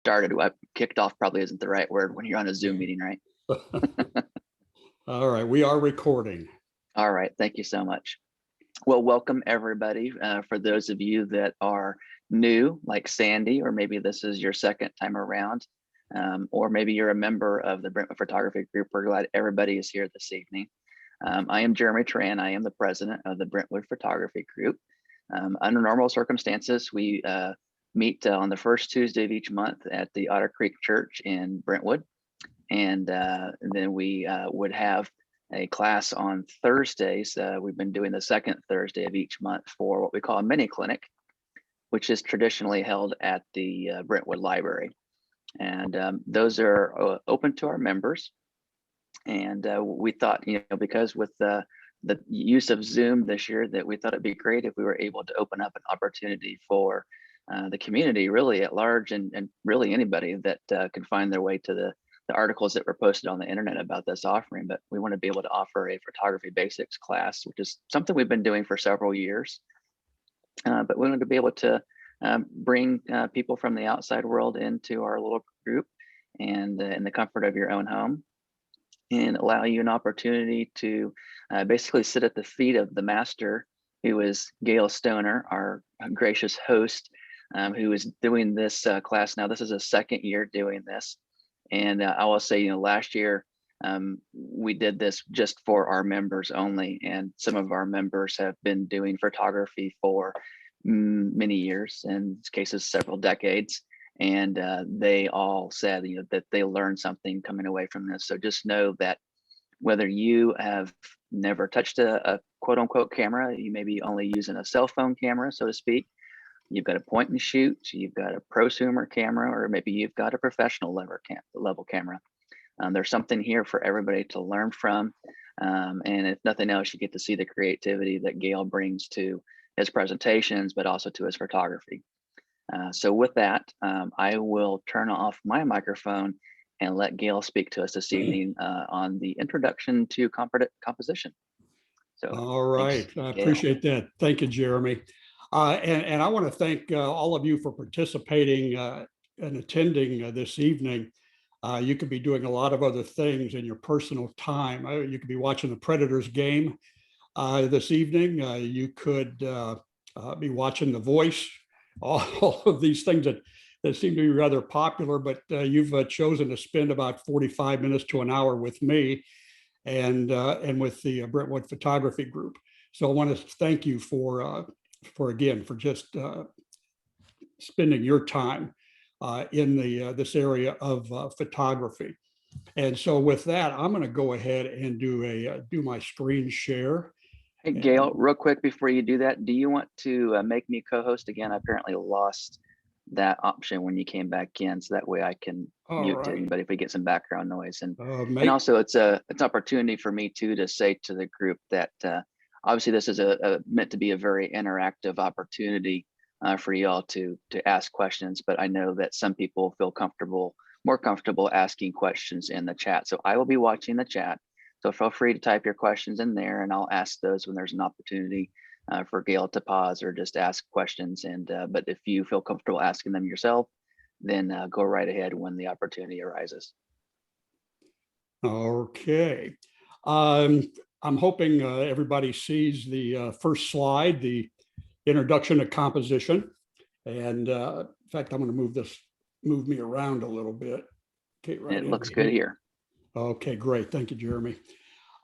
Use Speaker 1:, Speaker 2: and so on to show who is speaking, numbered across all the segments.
Speaker 1: started. Kicked off probably isn't the right word when you're on a Zoom meeting, right?
Speaker 2: All right, we are recording.
Speaker 1: All right, thank you so much. Well, welcome everybody. For those of you that are new, like Sandy, or maybe this is your second time around, or maybe you're a member of the Brentwood Photography Group, we're glad everybody is here this evening. I am Jeremy Tran. I am the president of the Brentwood Photography Group. Under normal circumstances, we meet on the first Tuesday of each month at the Otter Creek Church in Brentwood. And then we would have a class on Thursdays. We've been doing the second Thursday of each month for what we call a mini clinic, which is traditionally held at the Brentwood Library. And those are open to our members. And we thought, because with the use of Zoom this year, that we thought it'd be great if we were able to open up an opportunity for the community really at large, and really anybody that can find their way to the articles that were posted on the internet about this offering. But we want to be able to offer a photography basics class, which is something we've been doing for several years. But we wanted to be able to bring people from the outside world into our little group, and in the comfort of your own home, and allow you an opportunity to basically sit at the feet of the master, who is Gale Stoner, our gracious host, who is doing this class now. This is a second year doing this. And I will say, last year we did this just for our members only. And some of our members have been doing photography for many years, in cases, several decades. And they all said, that they learned something coming away from this. So just know that whether you have never touched a quote unquote camera, you may be only using a cell phone camera, so to speak. You've got a point and shoot, you've got a prosumer camera, or maybe you've got a professional level camera. There's something here for everybody to learn from. And if nothing else, you get to see the creativity that Gale brings to his presentations, but also to his photography. So with that, I will turn off my microphone and let Gale speak to us this evening on the introduction to composition. So,
Speaker 2: all right,
Speaker 1: thanks,
Speaker 2: I
Speaker 1: Gale.
Speaker 2: appreciate that. Thank you, Jeremy. And I want to thank all of you for participating and attending this evening. You could be doing a lot of other things in your personal time. You could be watching the Predators game this evening. You could be watching The Voice. All of these things that seem to be rather popular, but you've chosen to spend about 45 minutes to an hour with me and with the Brentwood Photography Group. So I want to thank you for just spending your time in this area of photography. And so with that, I'm going to go ahead and do my screen share.
Speaker 1: Hey, Gale, real quick before you do that, do you want to make me co-host again? I apparently lost that option when you came back in, so that way I can mute anybody if we get some background noise. And also it's an opportunity for me too to say to the group that obviously this is meant to be a very interactive opportunity for y'all to ask questions, but I know that some people feel more comfortable asking questions in the chat. So I will be watching the chat. So feel free to type your questions in there, and I'll ask those when there's an opportunity for Gale to pause or just ask questions. And but if you feel comfortable asking them yourself, then go right ahead when the opportunity arises.
Speaker 2: Okay. I'm hoping everybody sees the first slide, the introduction to composition. And in fact, I'm going to move me around a little bit. Okay, right.
Speaker 1: It looks good here.
Speaker 2: Okay, great. Thank you, Jeremy.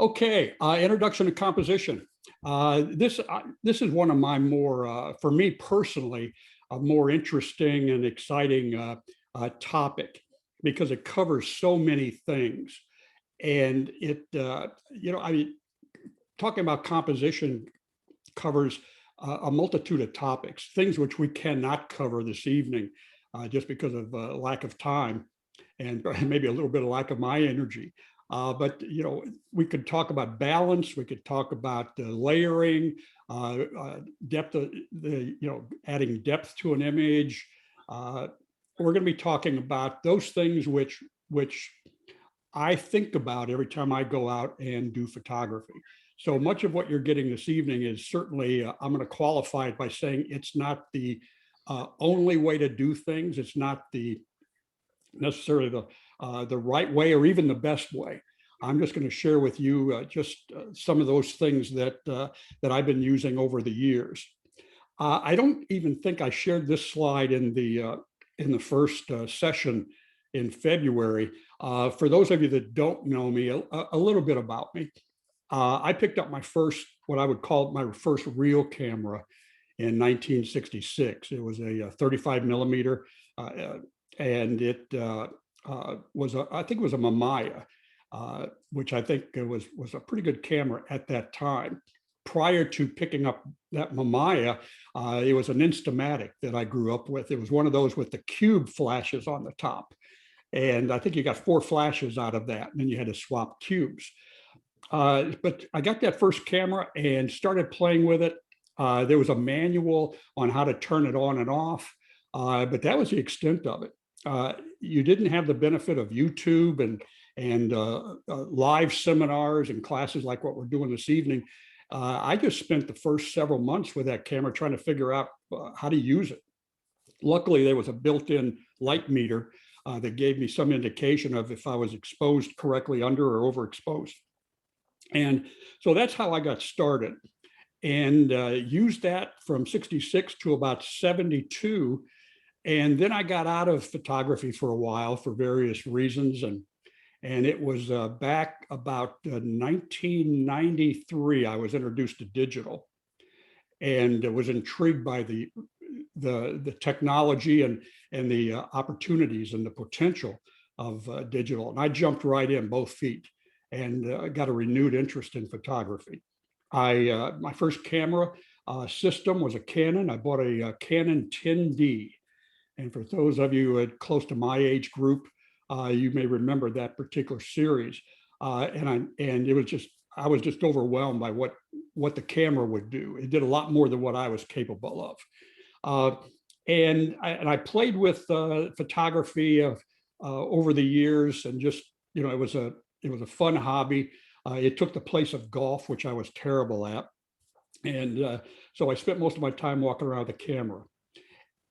Speaker 2: Okay, introduction to composition. This is one of my more, for me personally, a more interesting and exciting topic, because it covers so many things. And it, talking about composition covers a multitude of topics, things which we cannot cover this evening just because of lack of time, and maybe a little bit of lack of my energy. But we could talk about balance. We could talk about layering, depth, adding depth to an image. We're going to be talking about those things which I think about every time I go out and do photography. So much of what you're getting this evening is certainly, I'm going to qualify it by saying it's not the only way to do things. It's not the necessarily the right way or even the best way. I'm just going to share with you just some of those things that that I've been using over the years. I don't even think I shared this slide in the first session in February. For those of you that don't know me, a little bit about me. I picked up my first, what I would call my first real camera in 1966. It was a 35 millimeter, and it was I think it was a Mamiya, which I think was a pretty good camera at that time. Prior to picking up that Mamiya, it was an Instamatic that I grew up with. It was one of those with the cube flashes on the top. And I think you got 4 flashes out of that, and then you had to swap cubes. But I got that first camera and started playing with it. There was a manual on how to turn it on and off, but that was the extent of it. You didn't have the benefit of YouTube and live seminars and classes like what we're doing this evening. I just spent the first several months with that camera trying to figure out how to use it. Luckily, there was a built-in light meter that gave me some indication of if I was exposed correctly under or overexposed. And so that's how I got started, and used that from 66 to about 72. And then I got out of photography for a while for various reasons. And it was back about 1993, I was introduced to digital and was intrigued by the technology and the opportunities and the potential of digital. And I jumped right in both feet and got a renewed interest in photography. My first camera system was a Canon. I bought a Canon 10D. And for those of you close to my age group, you may remember that particular series. And it was just, I was just overwhelmed by what the camera would do. It did a lot more than what I was capable of. And I played with photography over the years, and just, you know, it was a fun hobby. It took the place of golf, which I was terrible at. And so I spent most of my time walking around with a camera.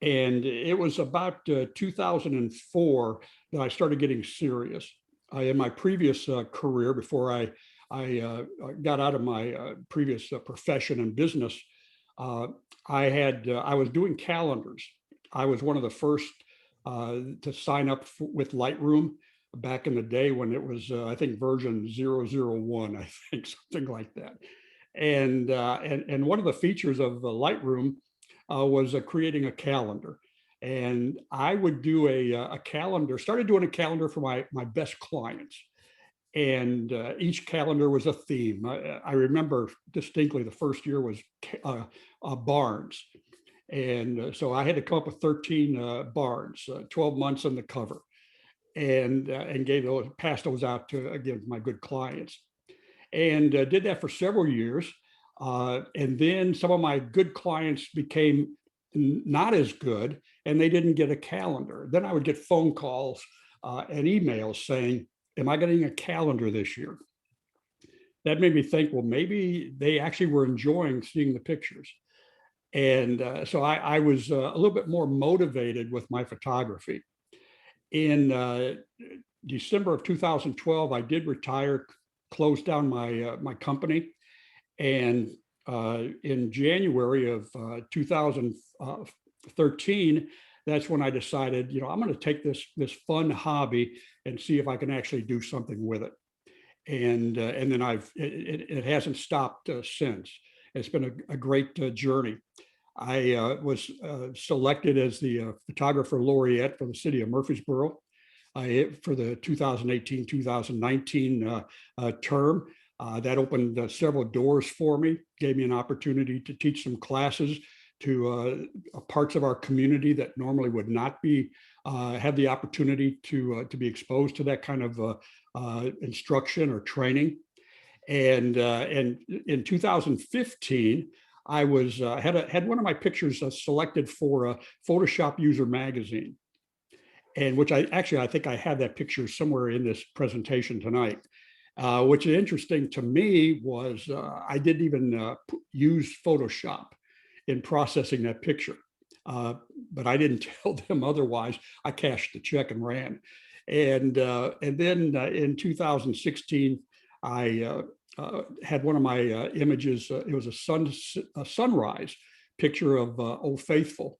Speaker 2: And it was about 2004 that I started getting serious. In my previous career, before I got out of my previous profession and business, I was doing calendars. I was one of the first to sign up with Lightroom back in the day when it was, I think, version 001, I think, something like that. And one of the features of Lightroom was creating a calendar. And I would do a calendar, started doing a calendar for my best clients. And each calendar was a theme. I remember distinctly the first year was barns. And so I had to come up with 13 barns, 12 months on the cover, and passed those out to, again, my good clients. And did that for several years. And then some of my good clients became not as good, and they didn't get a calendar. Then I would get phone calls and emails saying, am I getting a calendar this year? That made me think, well, maybe they actually were enjoying seeing the pictures. And so I was a little bit more motivated with my photography. In December of 2012, I did retire, closed down my company. And in January of 2013, that's when I decided, you know, I'm going to take this fun hobby and see if I can actually do something with it. And then it hasn't stopped since. It's been a great journey. I was selected as the photographer laureate for the city of Murfreesboro for the 2018-2019 term. That opened several doors for me, gave me an opportunity to teach some classes to parts of our community that normally would not be have the opportunity to be exposed to that kind of instruction or training. And in 2015, I was had one of my pictures selected for Photoshop User Magazine, and which I think I have that picture somewhere in this presentation tonight. Which is interesting to me was I didn't even use Photoshop in processing that picture. but I didn't tell them otherwise. I cashed the check and ran. And then in 2016, I had one of my images. It was a sunrise picture of Old Faithful,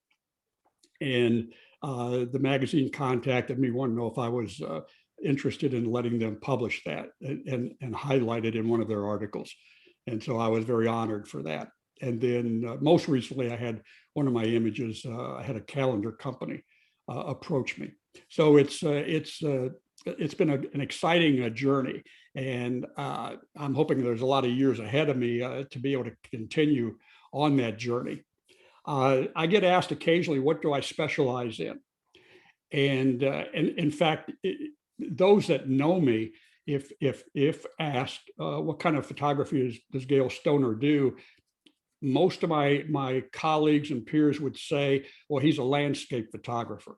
Speaker 2: and the magazine contacted me, wanted to know if I was interested in letting them publish that and highlight it in one of their articles. And so I was very honored for that. And then most recently, I had one of my images. I had a calendar company approach me. So it's been an exciting journey, and I'm hoping there's a lot of years ahead of me to be able to continue on that journey. I get asked occasionally, what do I specialize in? And in fact, those that know me, if asked what kind of photography does Gale Stoner do, most of my colleagues and peers would say, well, he's a landscape photographer.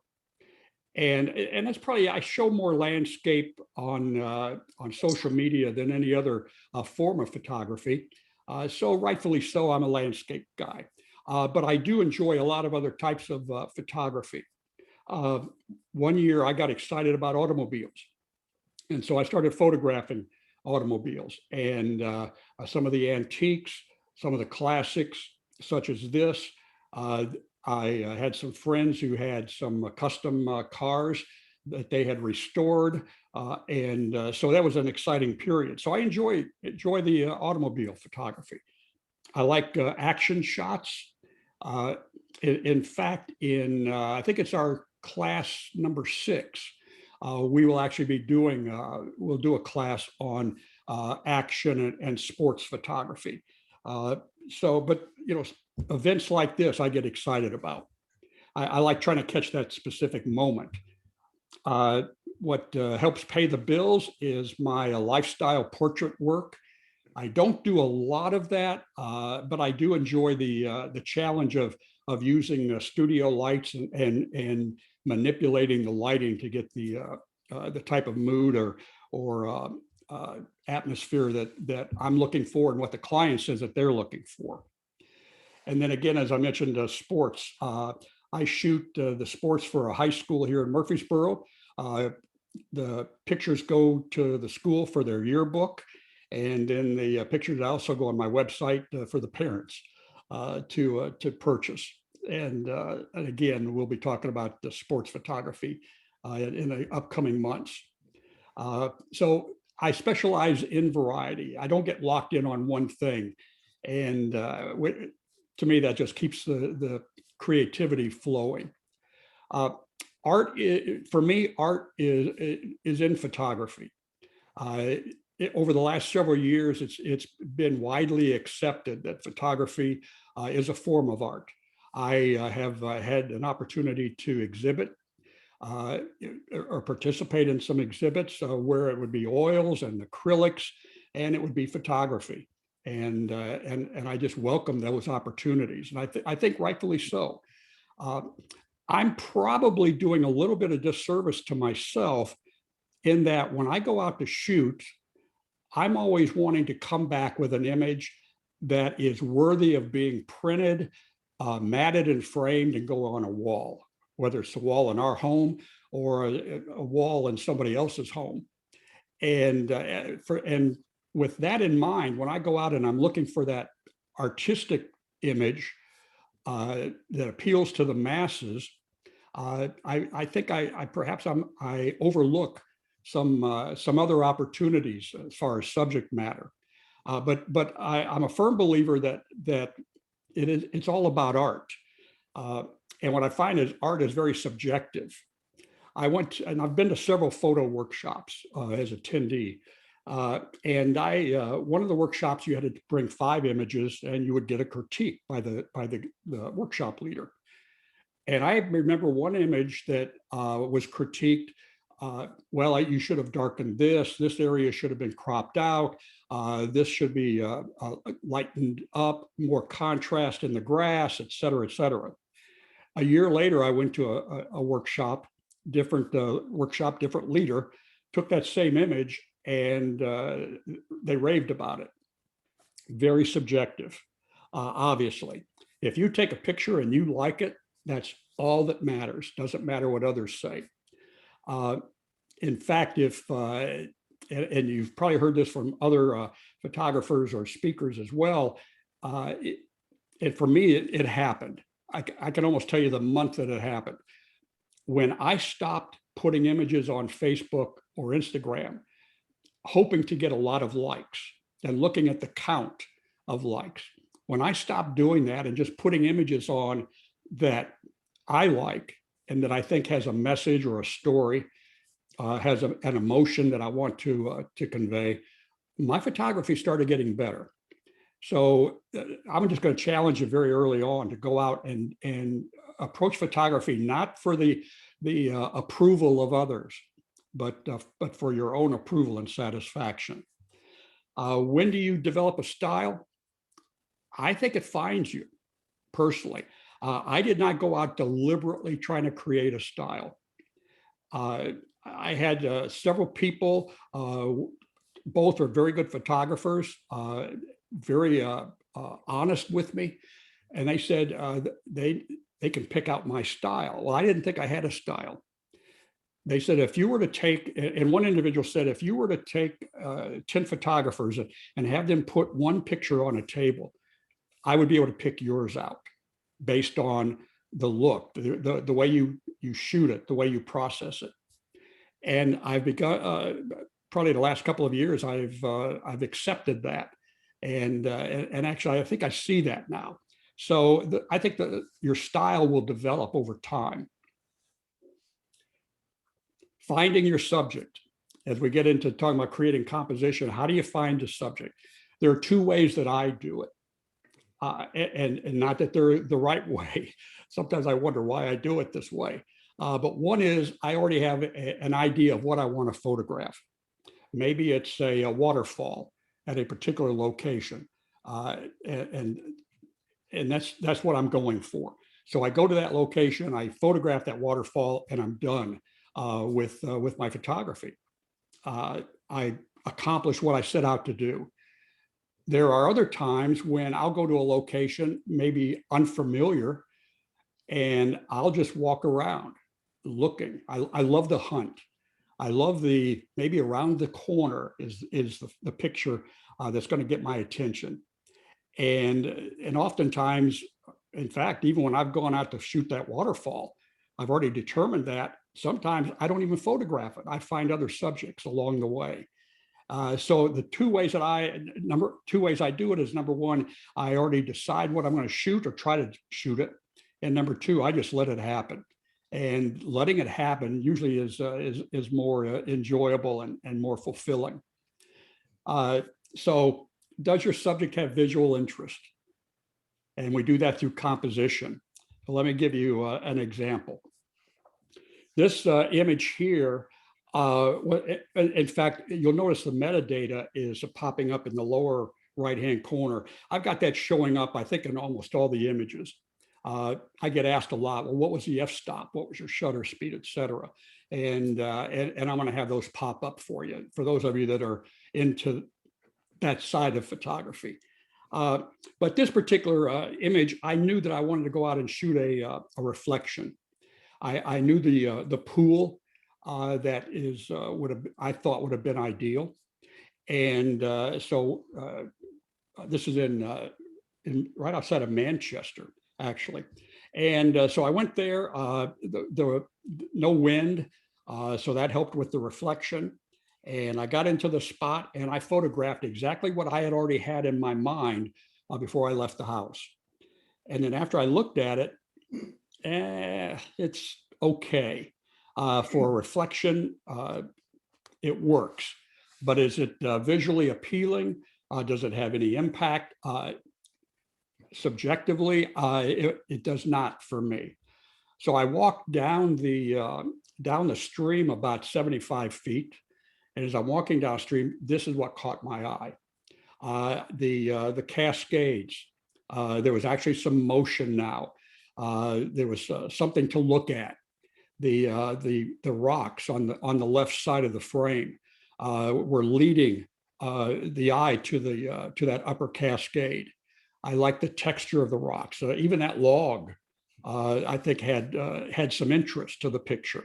Speaker 2: And that's probably, I show more landscape on social media than any other form of photography. So rightfully so, I'm a landscape guy. But I do enjoy a lot of other types of photography. One year I got excited about automobiles. And so I started photographing automobiles and some of the antiques, some of the classics, such as this. I had some friends who had some custom cars that they had restored. So that was an exciting period. So I enjoy the automobile photography. I like action shots. In fact, I think it's our class number 6, we will actually be doing, we'll do a class on action and sports photography. But events like this, I get excited about. I like trying to catch that specific moment. What helps pay the bills is my lifestyle portrait work. I don't do a lot of that, but I do enjoy the challenge of using studio lights and manipulating the lighting to get the type of mood or atmosphere that I'm looking for and what the client says that they're looking for. And then again, as I mentioned, sports. I shoot the sports for a high school here in Murfreesboro. The pictures go to the school for their yearbook. And then the pictures also go on my website for the parents to purchase. And again, we'll be talking about the sports photography in the upcoming months. So I specialize in variety. I don't get locked in on one thing. And to me, that just keeps the creativity flowing. For me, art is in photography. Over the last several years, it's been widely accepted that photography is a form of art. I have had an opportunity to exhibit or participate in some exhibits where it would be oils and acrylics, and it would be photography. And I just welcome those opportunities, and I think rightfully so. I'm probably doing a little bit of disservice to myself in that when I go out to shoot, I'm always wanting to come back with an image that is worthy of being printed, matted and framed and go on a wall, whether it's a wall in our home or a wall in somebody else's home. And with that in mind, when I go out and I'm looking for that artistic image that appeals to the masses, I think I overlook some other opportunities as far as subject matter. But I'm a firm believer that it's all about art. And what I find is art is very subjective. And I've been to several photo workshops as attendee. And one of the workshops, you had to bring 5 images and you would get a critique by the workshop leader. And I remember one image that was critiqued. Well, you should have darkened this area should have been cropped out. This should be lightened up, more contrast in the grass, et cetera, et cetera. A year later, I went to a workshop, different leader, took that same image and they raved about it. Very subjective, obviously. If you take a picture and you like it, That's all that matters. Doesn't matter what others say. In fact, and you've probably heard this from other photographers or speakers as well, for me, it happened. I can almost tell you the month that it happened. When I stopped putting images on Facebook or Instagram, hoping to get a lot of likes and looking at the count of likes. When I stopped doing that and just putting images on that I like and that I think has a message or a story, has an emotion that I want to convey, my photography started getting better. So I'm just going to challenge you very early on to go out and approach photography, not for the approval of others, but for your own approval and satisfaction. When do you develop a style? I think it finds you personally. I did not go out deliberately trying to create a style. I had several people, both are very good photographers, very honest with me. And they said they can pick out my style. Well, I didn't think I had a style. They said, if you were to take, and one individual said, if you were to take 10 photographers and have them put one picture on a table, I would be able to pick yours out based on the look, the way you shoot it, the way you process it. And I've begun, probably the last couple of years, I've accepted that. And actually, I think I see that now. So I think that your style will develop over time. Finding your subject. As we get into talking about creating composition, how do you find a subject? There are two ways that I do it. And not that they're the right way. Sometimes I wonder why I do it this way. But one is I already have an idea of what I want to photograph. Maybe it's a waterfall at a particular location. And that's what I'm going for. So I go to that location, I photograph that waterfall, and I'm done with my photography. I accomplish what I set out to do. There are other times when I'll go to a location, maybe unfamiliar, and I'll just walk around looking. I love the hunt. I love maybe around the corner is the picture that's going to get my attention. And oftentimes, in fact, even when I've gone out to shoot that waterfall, I've already determined that sometimes I don't even photograph it. I find other subjects along the way. So the two ways I do it is, number one, I already decide what I'm going to shoot or try to shoot it. And number two, I just let it happen. And letting it happen usually is more enjoyable and more fulfilling. So does your subject have visual interest? And we do that through composition. So let me give you an example. This image here, in fact, you'll notice the metadata is popping up in the lower right-hand corner. I've got that showing up, I think, in almost all the images. I get asked a lot, well, what was the f-stop? What was your shutter speed, et cetera? And I'm going to have those pop up for you, for those of you that are into that side of photography. But this particular image, I knew that I wanted to go out and shoot a reflection. I knew the pool that I thought would have been ideal. And so this is in right outside of Manchester, actually. And so I went there, there were no wind, so that helped with the reflection. And I got into the spot and I photographed exactly what I had already had in my mind before I left the house. And then after I looked at it, it's okay. For a reflection, it works. But is it visually appealing? Does it have any impact? Subjectively, it does not for me. So I walked down the stream about 75 feet. And as I'm walking downstream, this is what caught my eye. The cascades. There was actually some motion now. There was something to look at. The rocks on the left side of the frame were leading the eye to that upper cascade. I like the texture of the rocks. Even that log I think had some interest to the picture.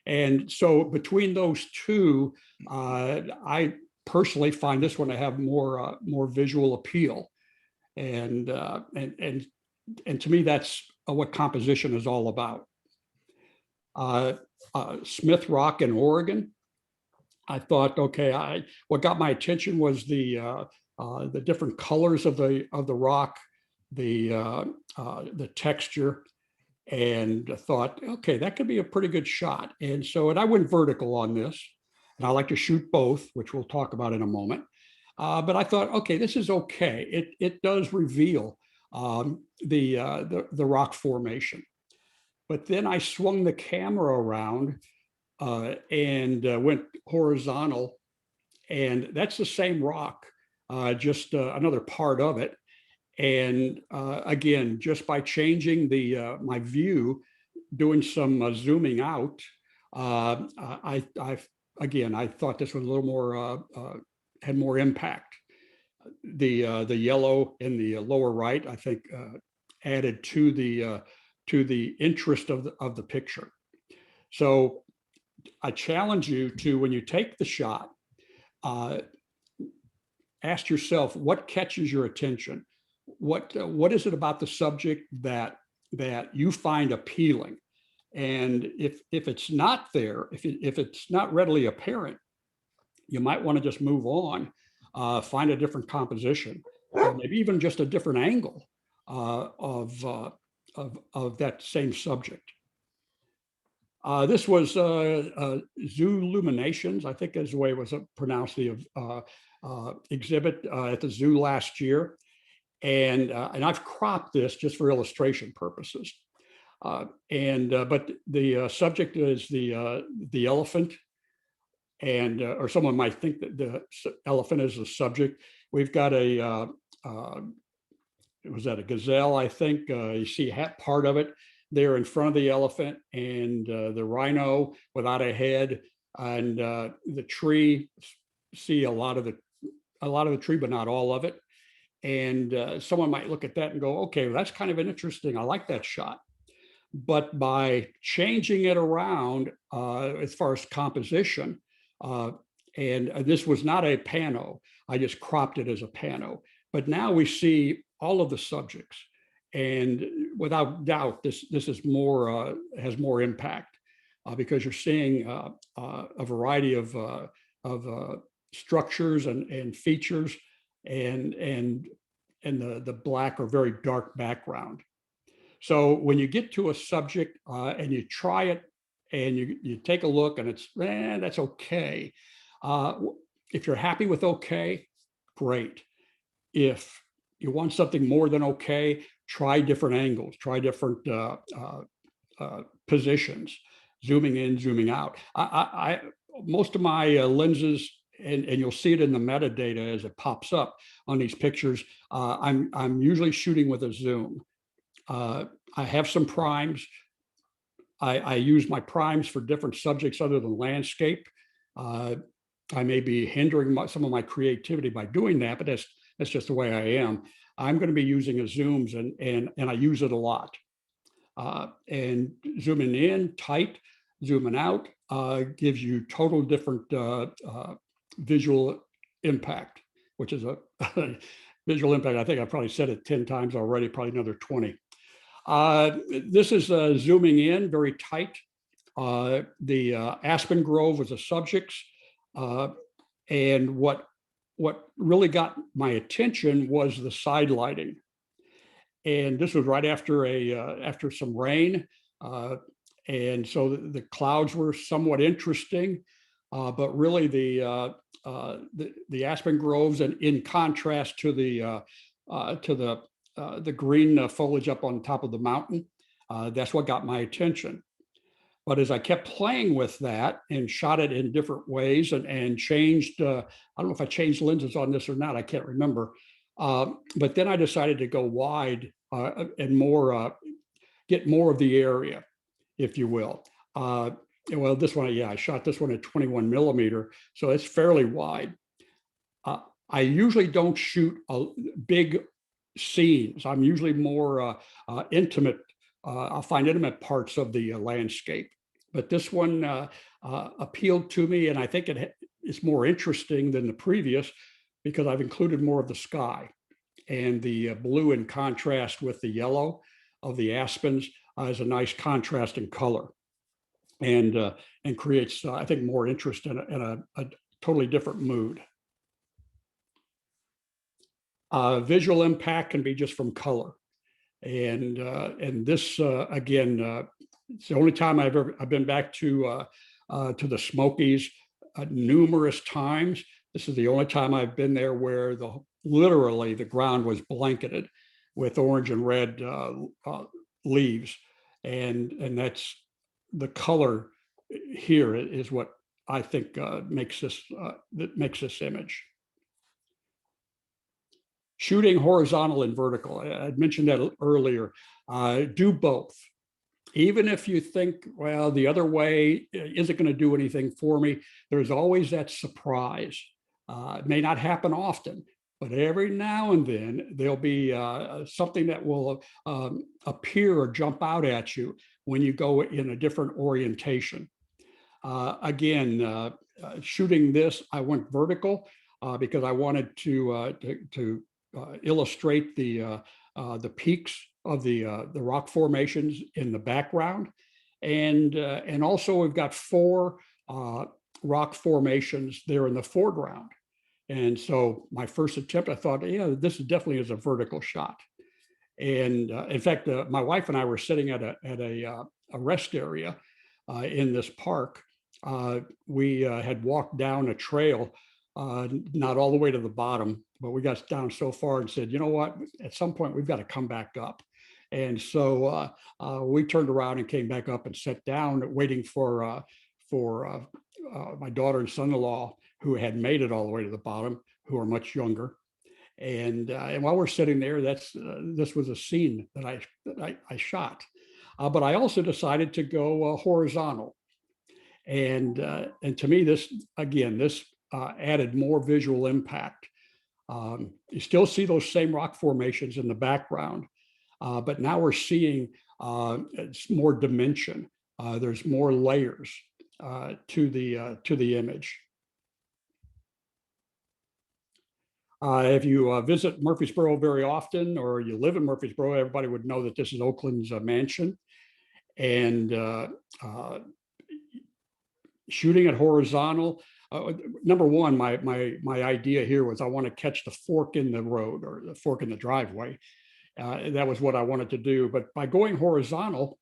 Speaker 2: And so between those two, I personally find this one to have more visual appeal. And, uh, and, and, and to me, that's what composition is all about. Uh, Smith Rock in Oregon, I thought, okay, what got my attention was the different colors of the rock, the texture, and I thought, okay, that could be a pretty good shot. And I went vertical on this, and I like to shoot both, which we'll talk about in a moment. But I thought, okay, this is okay. It does reveal the rock formation. But then I swung the camera around and went horizontal, and that's the same rock, just another part of it. And again, just by changing my view, doing some zooming out, I thought this was a little more had more impact. The yellow in the lower right, I think, added to the interest of the picture. So I challenge you to, when you take the shot, uh, ask yourself what catches your attention. What is it about the subject that you find appealing? And if it's not there, if it's not readily apparent, you might want to just move on, find a different composition, or maybe even just a different angle of that same subject. This was Zooluminations, I think is the way it was pronounced, the exhibit at the zoo last year. And I've cropped this just for illustration purposes. But the subject is the elephant, and or someone might think that the elephant is the subject. We've got was that a gazelle? I think you see part of it there in front of the elephant, and the rhino without a head, and the tree. See a lot of the tree, but not all of it. And someone might look at that and go, okay, well, that's kind of interesting. I like that shot. But by changing it around as far as composition, and this was not a pano, I just cropped it as a pano. But now we see all of the subjects, and without doubt, this is more has more impact because you're seeing a variety of structures and features, and the black or very dark background. So when you get to a subject and you try it and you take a look and it's, that's okay. If you're happy with okay, great. If you want something more than okay, try different angles, try different positions, zooming in, zooming out. Most of my lenses, and you'll see it in the metadata as it pops up on these pictures, I'm usually shooting with a zoom. I have some primes. I use my primes for different subjects other than landscape. I may be hindering some of my creativity by doing that, but that's just the way I am. I'm going to be using a zooms, and I use it a lot. And zooming in tight, zooming out gives you total different visual impact, which is a visual impact. I think I probably said it 10 times already, probably another 20. This is zooming in very tight. The aspen grove was a subject. And what really got my attention was the side lighting. And this was right after after some rain. And so the clouds were somewhat interesting, but really the aspen groves, and in contrast to the green foliage up on top of the mountain, that's what got my attention. But as I kept playing with that and shot it in different ways and changed, I don't know if I changed lenses on this or not, I can't remember. But then I decided to go wide and more, get more of the area, if you will. Well, this one, yeah, I shot this one at 21 millimeter, so it's fairly wide. I usually don't shoot big scenes. I'm usually more intimate I'll find intimate parts of the landscape. But this one appealed to me, and I think it's more interesting than the previous because I've included more of the sky, and the blue in contrast with the yellow of the aspens is a nice contrasting color, and creates, I think, more interest in a totally different mood. Visual impact can be just from color. And this again, it's the only time I've been back to the Smokies numerous times. This is the only time I've been there where literally the ground was blanketed with orange and red leaves, and that's the color here is what I think makes this image. Shooting horizontal and vertical. I mentioned that earlier. Do both. Even if you think, well, the other way isn't going to do anything for me, there's always that surprise. It may not happen often, but every now and then there'll be something that will appear or jump out at you when you go in a different orientation. Again, shooting this, I went vertical because I wanted to illustrate the peaks of the rock formations in the background, and also we've got 4 rock formations there in the foreground. And so my first attempt, I thought, yeah, this definitely is a vertical shot. And in fact, my wife and I were sitting at a rest area in this park. We had walked down a trail, not all the way to the bottom, but we got down so far and said, you know what, at some point we've got to come back up. And so we turned around and came back up and sat down waiting for my daughter and son-in-law, who had made it all the way to the bottom, who are much younger. And while we're sitting there, this was a scene that I shot. But I also decided to go horizontal. And to me, this added more visual impact. You still see those same rock formations in the background, but now we're seeing more dimension. There's more layers to the image. If you visit Murfreesboro very often, or you live in Murfreesboro, everybody would know that this is Oakland's mansion. And shooting it horizontal, number one, my idea here was I want to catch the fork in the road or the fork in the driveway. That was what I wanted to do. But by going horizontal,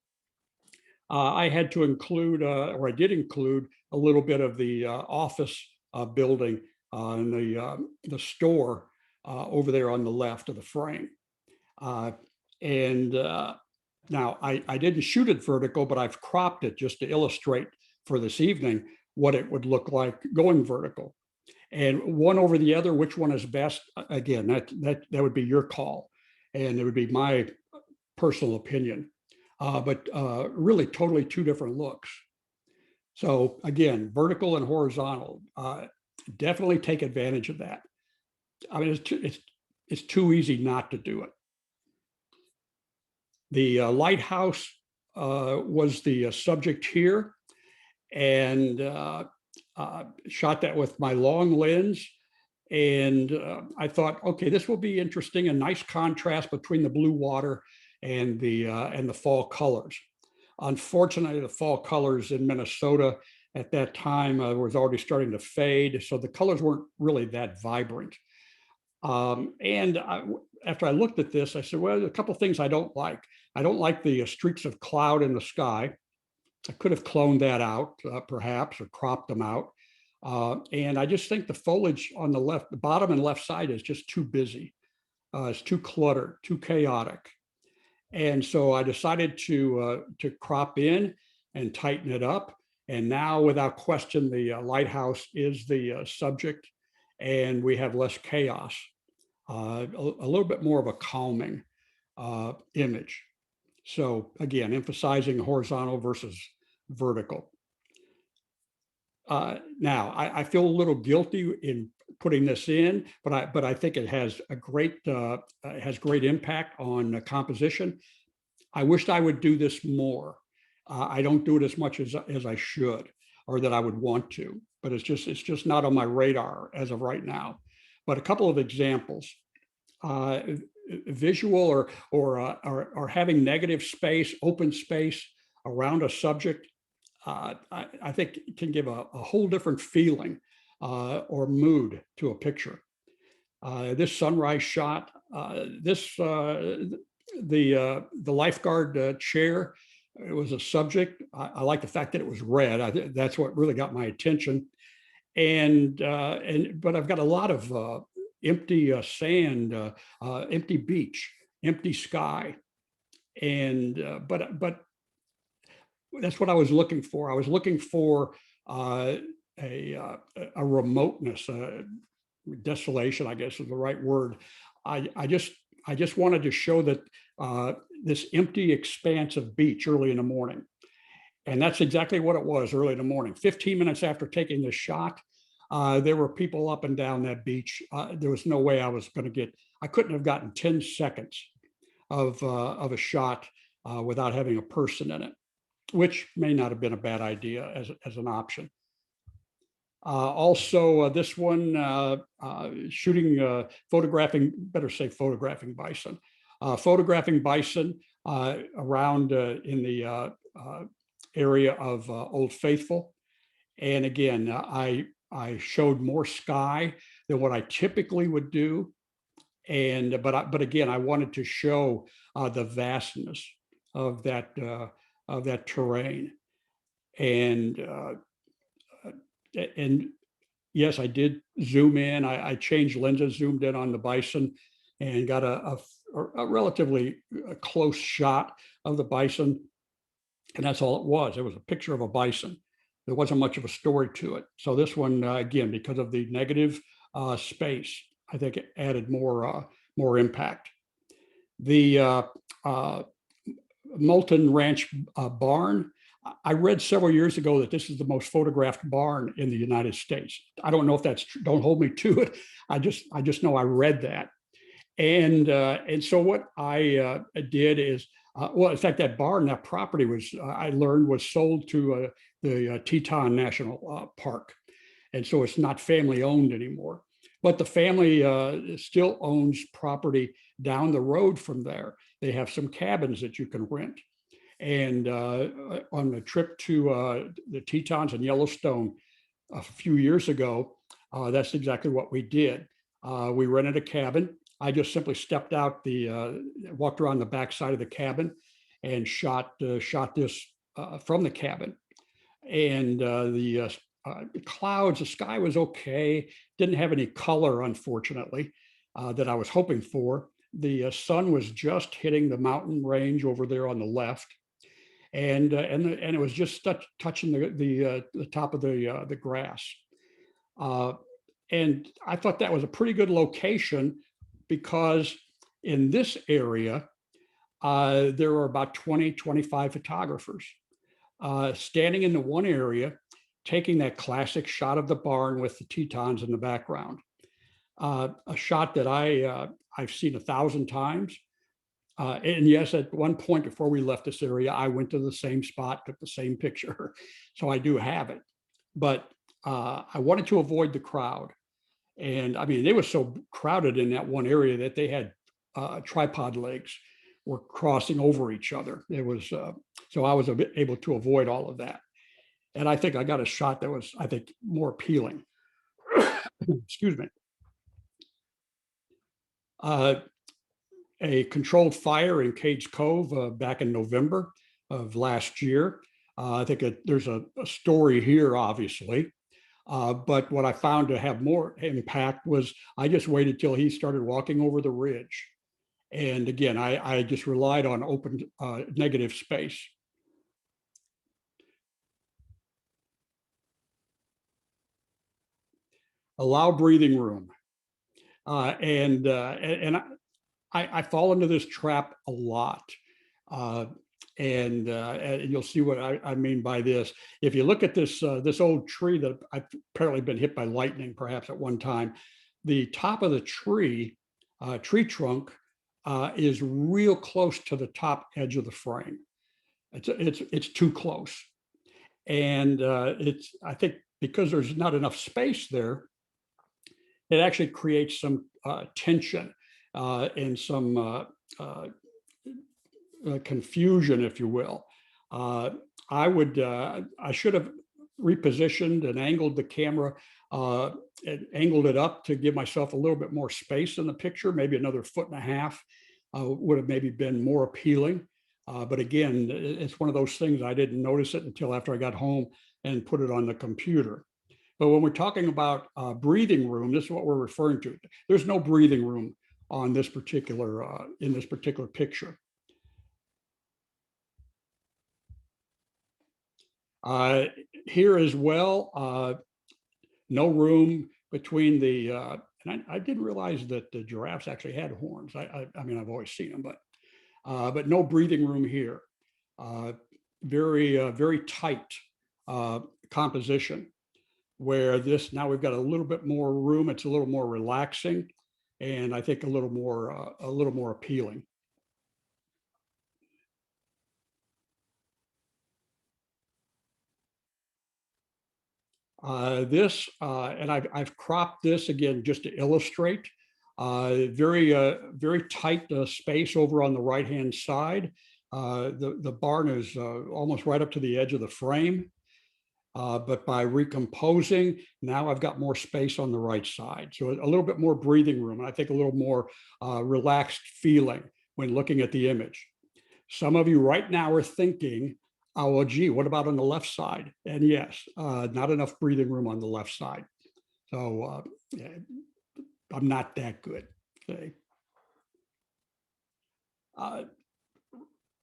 Speaker 2: I had to include, or I did include, a little bit of the office building and the store over there on the left of the frame. Now I didn't shoot it vertical, but I've cropped it just to illustrate for this evening what it would look like going vertical. And one over the other, which one is best? Again, that would be your call, and it would be my personal opinion. But really, totally 2 different looks. So again, vertical and horizontal. Definitely take advantage of that. I mean, it's too easy not to do it. The lighthouse was the subject here, and shot that with my long lens. And I thought, okay, this will be interesting, a nice contrast between the blue water and the fall colors. Unfortunately, the fall colors in Minnesota at that time was already starting to fade, so the colors weren't really that vibrant. After I looked at this, I said, well, a couple of things I don't like. I don't like the streaks of cloud in the sky. I could have cloned that out, perhaps, or cropped them out. And I just think the foliage on the bottom and left side is just too busy. It's too cluttered, too chaotic. And so I decided to crop in and tighten it up. And now, without question, the lighthouse is the subject, and we have less chaos, a little bit more of a calming image. So again, emphasizing horizontal versus vertical. Now, I feel a little guilty in putting this in, but I think it has a great impact on composition. I wished I would do this more. I don't do it as much as I should, or that I would want to, but it's just not on my radar as of right now. But a couple of examples. Uh, Visual or having negative space, open space around a subject, I think it can give a whole different feeling or mood to a picture. This sunrise shot, the lifeguard chair, it was a subject. I like the fact that it was red. That's what really got my attention. But I've got a lot of empty sand, empty beach, empty sky, and but that's what I was looking for. I was looking for a remoteness, desolation, I guess is the right word. I just wanted to show that this empty expanse of beach early in the morning. And that's exactly what it was early in the morning. 15 minutes after taking the shot, there were people up and down that beach. There was no way I couldn't have gotten 10 seconds of a shot without having a person in it, which may not have been a bad idea as an option. Also, this one, photographing bison. Photographing bison around in the area of Old Faithful. And again, I showed more sky than what I typically would do. But again, I wanted to show the vastness of that terrain. And yes, I did zoom in. I changed lenses, zoomed in on the bison, and got a relatively close shot of the bison. And that's all it was. It was a picture of a bison. There wasn't much of a story to it. So this one, again, because of the negative space, I think it added more impact. The Moulton Ranch barn, I read several years ago that this is the most photographed barn in the United States. I don't know if that's true. Don't hold me to it. I just know I read that. And so what I did is, well, in fact, that barn, that property was, I learned, was sold to the Teton National Park. And so it's not family owned anymore. But the family still owns property down the road from there. They have some cabins that you can rent. And on a trip to the Tetons in Yellowstone a few years ago, that's exactly what we did. We rented a cabin. I just simply stepped out walked around the backside of the cabin and shot this from the cabin. And the clouds, the sky was okay. Didn't have any color, unfortunately, that I was hoping for. The sun was just hitting the mountain range over there on the left. And it was just touching the top of the grass. And I thought that was a pretty good location because in this area, there were about 20, 25 photographers standing in the one area, taking that classic shot of the barn with the Tetons in the background. A shot that I've seen 1,000 times. And yes, at one point before we left this area, I went to the same spot, took the same picture. So I do have it. But I wanted to avoid the crowd. And I mean, they were so crowded in that one area that they had tripod legs were crossing over each other. It was so I was able to avoid all of that. And I think I got a shot that was, I think, more appealing. Excuse me. A controlled fire in Cades Cove back in November of last year. I think there's a story here, obviously. But what I found to have more impact was I just waited till he started walking over the ridge. And again, I just relied on open negative space. Allow breathing room. And I fall into this trap a lot. And you'll see what I mean by this. If you look at this old tree that I've apparently been hit by lightning, perhaps at one time, the top of the tree trunk is real close to the top edge of the frame. It's too close. And I think because there's not enough space there, it actually creates some tension and some confusion, if you will. I should have repositioned and angled the camera and angled it up to give myself a little bit more space in the picture. Maybe another 1.5 feet would have maybe been more appealing. But again, it's one of those things I didn't notice it until after I got home and put it on the computer. But when we're talking about breathing room, this is what we're referring to. There's no breathing room on this particular in this particular picture. Here as well, no room between the, and I didn't realize that the giraffes actually had horns. I mean, I've always seen them, but no breathing room here. Very tight composition, where this, now we've got a little bit more room. It's a little more relaxing, and I think a little more appealing. And I've cropped this again just to illustrate. Very tight space over on the right-hand side. The barn is almost right up to the edge of the frame. But by recomposing, now I've got more space on the right side. So a little bit more breathing room, and I think a little more relaxed feeling when looking at the image. Some of you right now are thinking, oh, well, gee, what about on the left side? And yes, not enough breathing room on the left side. So I'm not that good. Okay.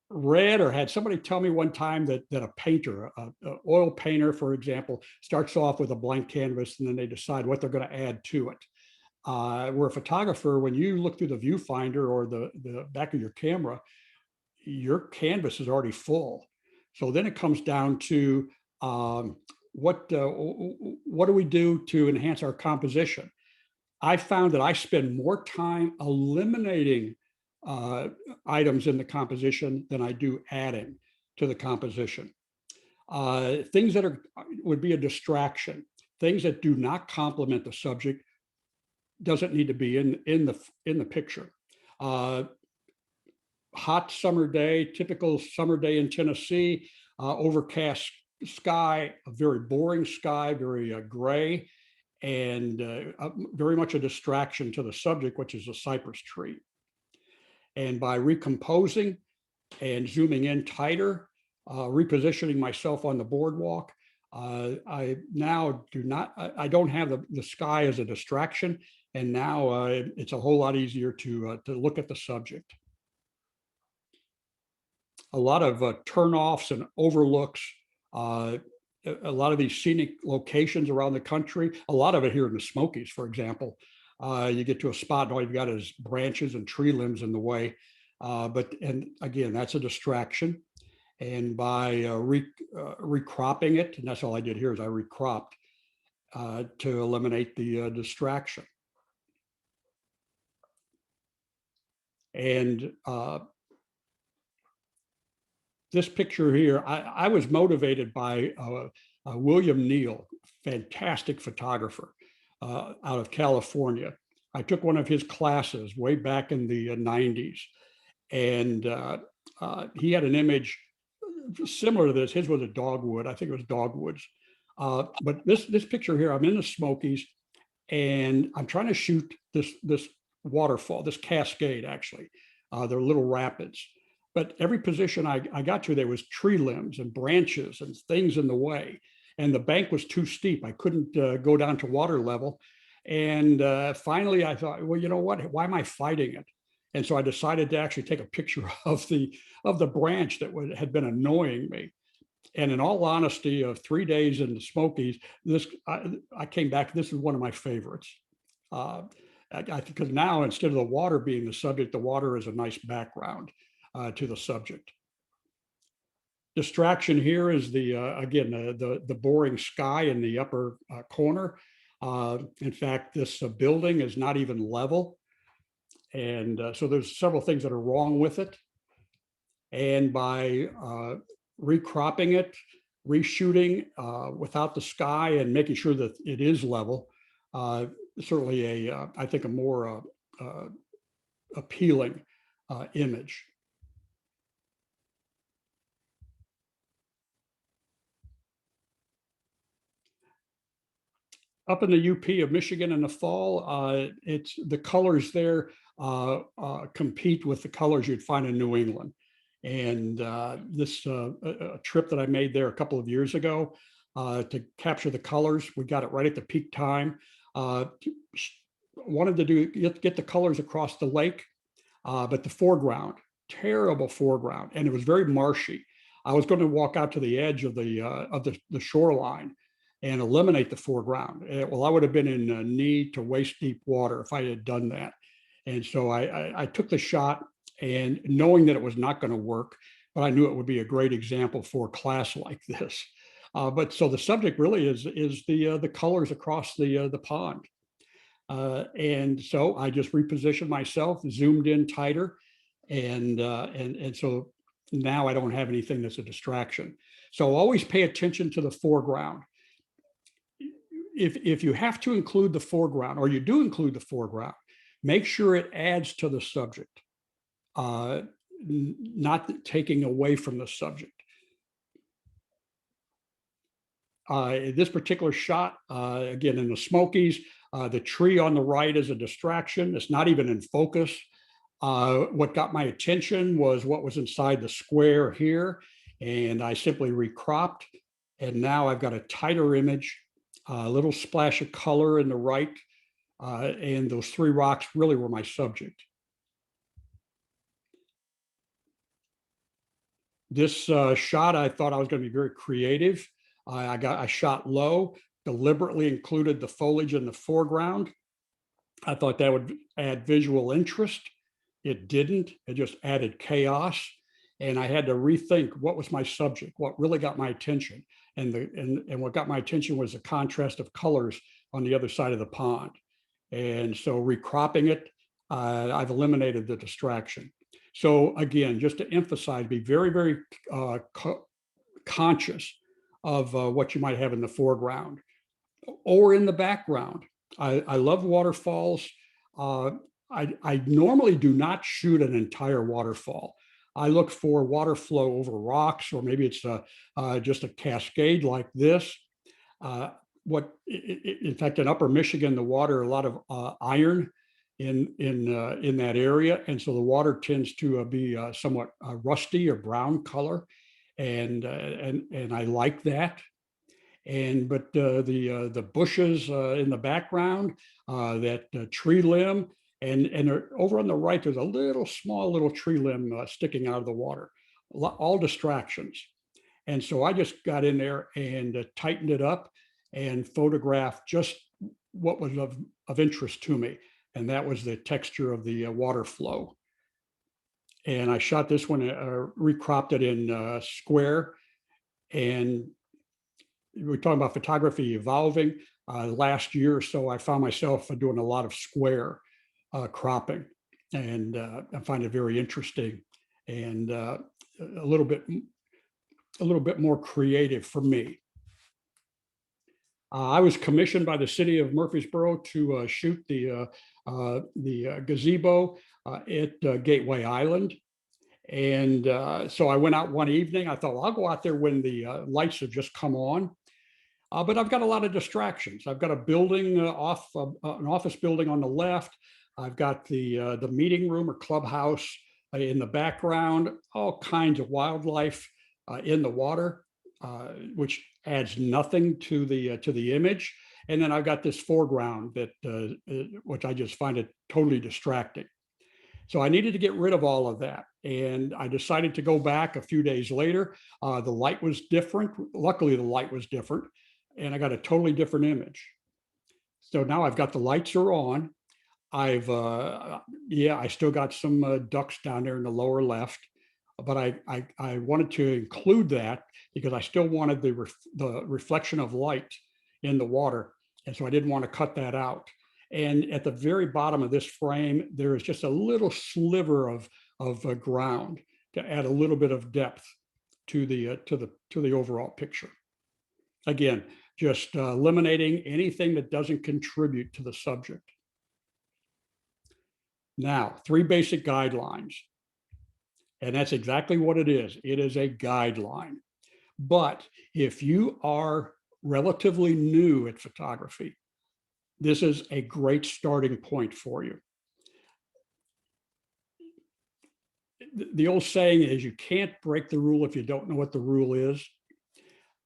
Speaker 2: Read or had somebody tell me one time that a painter, an oil painter, for example, starts off with a blank canvas and then they decide what they're going to add to it. Where a photographer, when you look through the viewfinder or the back of your camera, your canvas is already full. So then it comes down to what do we do to enhance our composition? I found that I spend more time eliminating items in the composition than I do adding to the composition. Things that would be a distraction, things that do not complement the subject, doesn't need to be in the picture. Hot summer day, typical summer day in Tennessee, overcast sky, a very boring sky, very gray, and very much a distraction to the subject, which is a cypress tree. And by recomposing and zooming in tighter, repositioning myself on the boardwalk, I now don't have the sky as a distraction, and now it's a whole lot easier to look at the subject. A lot of turnoffs and overlooks, a lot of these scenic locations around the country, a lot of it here in the Smokies, for example. You get to a spot and all you've got is branches and tree limbs in the way. And again, that's a distraction. And by recropping it, and that's all I did here is I recropped to eliminate the distraction. And this picture here, I was motivated by William Neal, fantastic photographer out of California. I took one of his classes way back in the 90s, and he had an image similar to this. His was a dogwood. I think it was dogwoods. But this picture here, I'm in the Smokies, and I'm trying to shoot this waterfall, this cascade, actually. They're little rapids. But every position I got to, there was tree limbs and branches and things in the way. And the bank was too steep. I couldn't go down to water level. And finally, I thought, well, you know what? Why am I fighting it? And so I decided to actually take a picture of the branch that had been annoying me. And in all honesty, of 3 days in the Smokies, I came back. This is one of my favorites. Because now, instead of the water being the subject, the water is a nice background to the subject. Distraction here is again the boring sky in the upper corner. In fact, this building is not even level. And so there's several things that are wrong with it. And by recropping it, reshooting without the sky and making sure that it is level, certainly I think a more appealing image. Up in the UP of Michigan in the fall, it's the colors there compete with the colors you'd find in New England. And this a trip that I made there a couple of years ago to capture the colors, we got it right at the peak time. Wanted to get the colors across the lake, but the foreground, terrible foreground, and it was very marshy. I was going to walk out to the edge of the shoreline and eliminate the foreground. Well, I would have been in knee to waist deep water if I had done that. And so I took the shot, and knowing that it was not going to work, but I knew it would be a great example for a class like this. But so the subject really is the colors across the pond. And so I just repositioned myself, zoomed in tighter, and so now I don't have anything that's a distraction. So always pay attention to the foreground. If you have to include the foreground, or you do include the foreground, make sure it adds to the subject, not taking away from the subject. This particular shot, again, in the Smokies, the tree on the right is a distraction. It's not even in focus. What got my attention was what was inside the square here, and I simply recropped, and now I've got a tighter image, a little splash of color in the right, and those three rocks really were my subject. This shot, I thought I was going to be very creative. I shot low, deliberately included the foliage in the foreground. I thought that would add visual interest. It didn't. It just added chaos. And I had to rethink what was my subject, what really got my attention. And what got my attention was the contrast of colors on the other side of the pond. And so recropping it, I've eliminated the distraction. So again, just to emphasize, be very, very conscious of what you might have in the foreground or in the background. I love waterfalls. I normally do not shoot an entire waterfall. I look for water flow over rocks, or maybe it's just a cascade like this. In fact, in Upper Michigan, the water, a lot of iron in that area, and so the water tends to be somewhat rusty or brown color, and I like that. But the bushes in the background, that tree limb, and over on the right, there's a small little tree limb sticking out of the water, all distractions. And so I just got in there and tightened it up and photographed just what was of interest to me. And that was the texture of the water flow. And I shot this one, recropped it in square. And we're talking about photography evolving. Last year or so, I found myself doing a lot of square cropping, and I find it very interesting and a little bit more creative for me. I was commissioned by the city of Murfreesboro to shoot the gazebo at Gateway Island. And so I went out one evening. I thought, well, I'll go out there when the lights have just come on. But I've got a lot of distractions. I've got a building an office building on the left. I've got the meeting room or clubhouse in the background, all kinds of wildlife in the water, which adds nothing to the image. And then I've got this foreground that which I just find it totally distracting. So I needed to get rid of all of that. And I decided to go back a few days later. The light was different. Luckily, the light was different. And I got a totally different image. So now I've got the lights are on. I still got some ducks down there in the lower left, but I wanted to include that because I still wanted the reflection of light in the water. And so I didn't want to cut that out. And at the very bottom of this frame, there is just a little sliver of ground to add a little bit of depth to the overall picture. Again, just eliminating anything that doesn't contribute to the subject. Now, 3 basic guidelines. And that's exactly what it is. It is a guideline. But if you are relatively new at photography, this is a great starting point for you. The old saying is you can't break the rule if you don't know what the rule is.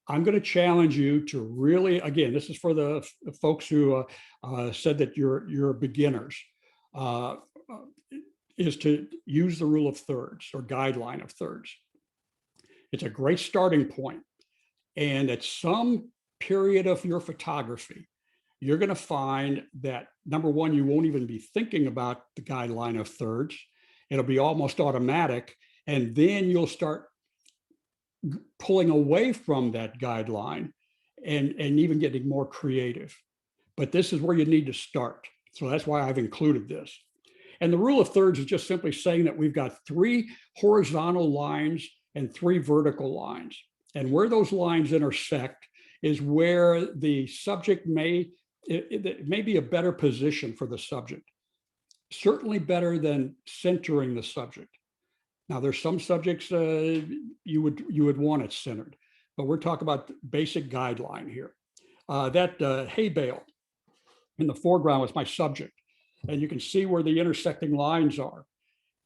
Speaker 2: I'm going to challenge you to really, again, this is for the folks who said that you're beginners, is to use the rule of thirds or guideline of thirds. It's a great starting point. And at some period of your photography, you're going to find that, number one, you won't even be thinking about the guideline of thirds. It'll be almost automatic. And then you'll start pulling away from that guideline and even getting more creative. But this is where you need to start. So that's why I've included this. And the rule of thirds is just simply saying that we've got 3 horizontal lines and 3 vertical lines. And where those lines intersect is where the subject it may be a better position for the subject. Certainly better than centering the subject. Now, there's some subjects you would want it centered, but we're talking about basic guideline here. That hay bale in the foreground was my subject, and you can see where the intersecting lines are,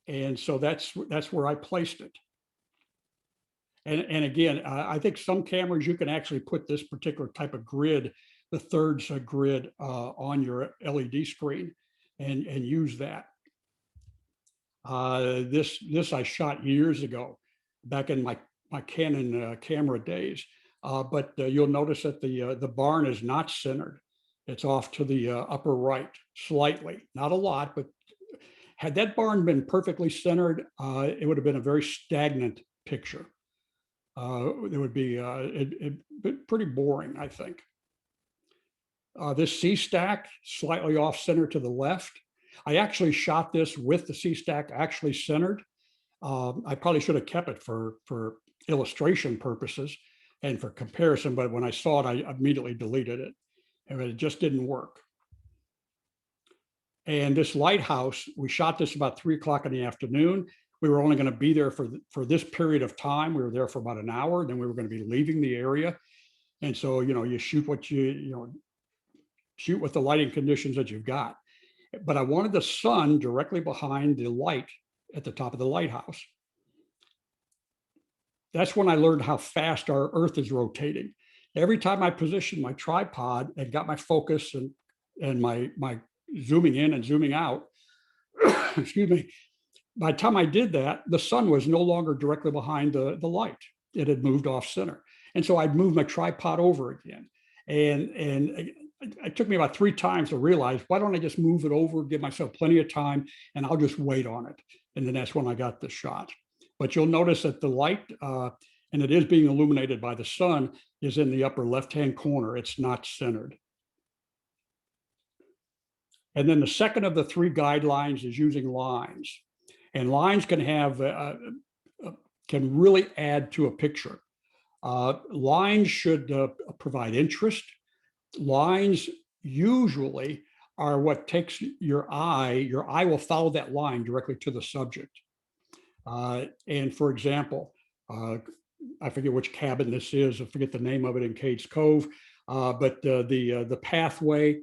Speaker 2: and so that's where I placed it. And again, I think some cameras you can actually put this particular type of grid, the thirds grid, on your LED screen, and use that. This I shot years ago, back in my Canon camera days. But you'll notice that the barn is not centered. It's off to the upper right, slightly, not a lot, but had that barn been perfectly centered, it would have been a very stagnant picture. It would be pretty boring, I think. This C-stack, slightly off center to the left. I actually shot this with the C-stack actually centered. I probably should have kept it for illustration purposes and for comparison, but when I saw it, I immediately deleted it. And it just didn't work. And this lighthouse, we shot this about 3 o'clock in the afternoon. We were only going to be there for this period of time. We were there for about an hour, then we were going to be leaving the area. And so, you shoot what shoot with the lighting conditions that you've got. But I wanted the sun directly behind the light at the top of the lighthouse. That's when I learned how fast our Earth is rotating. Every time I positioned my tripod and got my focus and my zooming in and zooming out, excuse me, by the time I did that, the sun was no longer directly behind the light. It had moved off center. And so I'd move my tripod over again. And it took me about 3 times to realize, why don't I just move it over, give myself plenty of time, and I'll just wait on it. And then that's when I got the shot. But you'll notice that the light, and it is being illuminated by the sun, is in the upper left-hand corner. It's not centered. And then the second of the 3 guidelines is using lines. And lines can have, can really add to a picture. Lines should provide interest. Lines usually are what takes your eye will follow that line directly to the subject. And for example, I forget which cabin this is, I forget the name of it in Cades Cove, but the pathway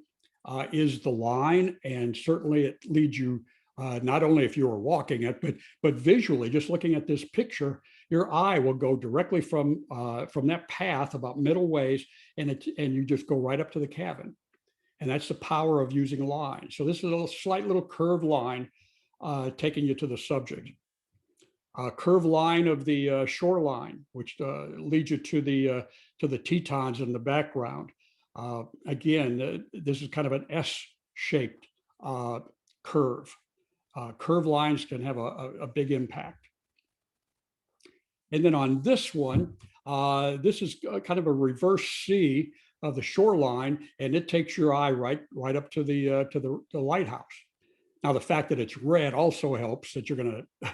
Speaker 2: is the line, and certainly it leads you, not only if you are walking it, but visually, just looking at this picture, your eye will go directly from that path about middle ways, and you just go right up to the cabin. And that's the power of using lines. So this is a slight little curved line taking you to the subject. A curved line of the shoreline, which leads you to the Tetons in the background. Again, this is kind of an S-shaped curve. Curved lines can have a big impact. And then on this one, this is kind of a reverse C, of the shoreline, and it takes your eye right up to the lighthouse. Now, the fact that it's red also helps, that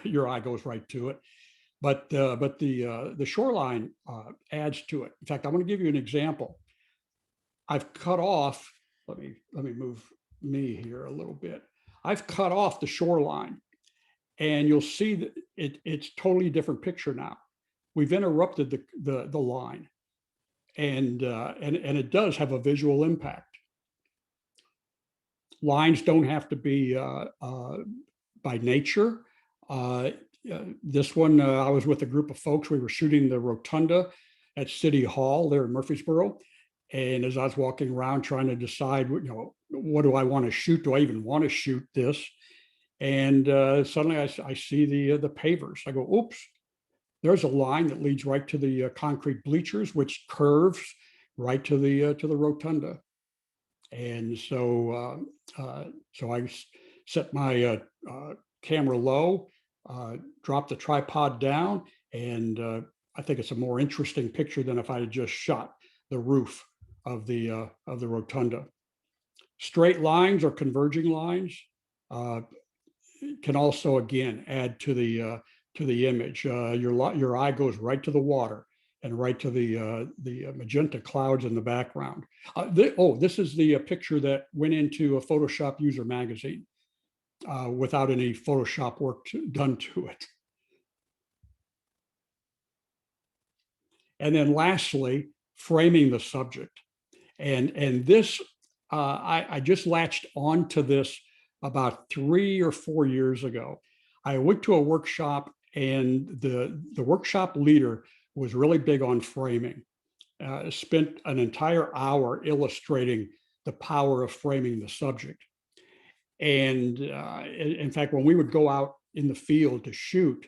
Speaker 2: your eye goes right to it. But the shoreline adds to it. In fact, I want to give you an example. I've cut off. Let me move me here a little bit. I've cut off the shoreline, and you'll see that it's totally different picture now. We've interrupted the line, and it does have a visual impact. Lines don't have to be by nature. This one, I was with a group of folks. We were shooting the rotunda at City Hall there in Murfreesboro. And as I was walking around trying to decide, what do I want to shoot? Do I even want to shoot this? And suddenly I see the pavers. I go, oops, there's a line that leads right to the concrete bleachers, which curves right to the rotunda. And so I set my camera low, dropped the tripod down, and I think it's a more interesting picture than if I had just shot the roof of the rotunda. Straight lines or converging lines can also again add to the image. Your eye goes right to the water and right to the magenta clouds in the background. This is the picture that went into a Photoshop user magazine without any Photoshop work done to it. And then lastly, framing the subject. And this, I just latched onto this about 3 or 4 years ago. I went to a workshop, and the workshop leader was really big on framing. Spent an entire hour illustrating the power of framing the subject. And in fact, when we would go out in the field to shoot,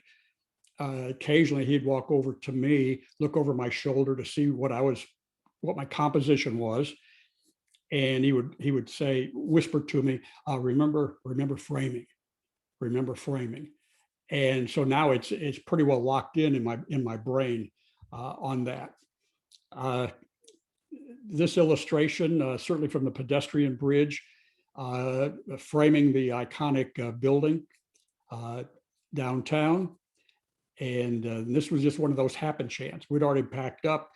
Speaker 2: occasionally he'd walk over to me, look over my shoulder to see what my composition was. And he would say, whisper to me, remember framing, remember framing. And so now it's pretty well locked in my brain on that. This illustration, certainly from the pedestrian bridge, framing the iconic building downtown. And this was just one of those happen chance. We'd already packed up,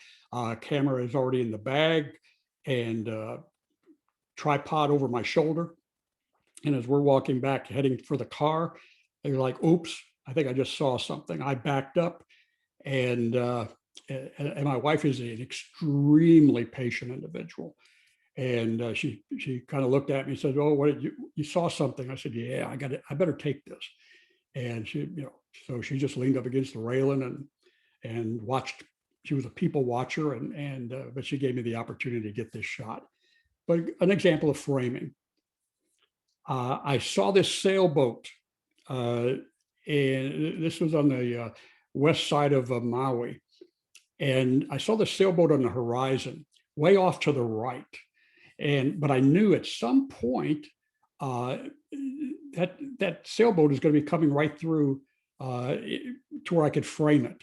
Speaker 2: camera is already in the bag, and tripod over my shoulder. And as we're walking back, heading for the car, they're like, oops, I think I just saw something. I backed up, and my wife is an extremely patient individual. And she kind of looked at me and said, oh, what did you saw something? I said, yeah, I better take this. And she, so she just leaned up against the railing and watched. She was a people watcher, but she gave me the opportunity to get this shot. But an example of framing. I saw this sailboat, and this was on the west side of Maui. And I saw the sailboat on the horizon, way off to the right. But I knew at some point that sailboat is going to be coming right through to where I could frame it.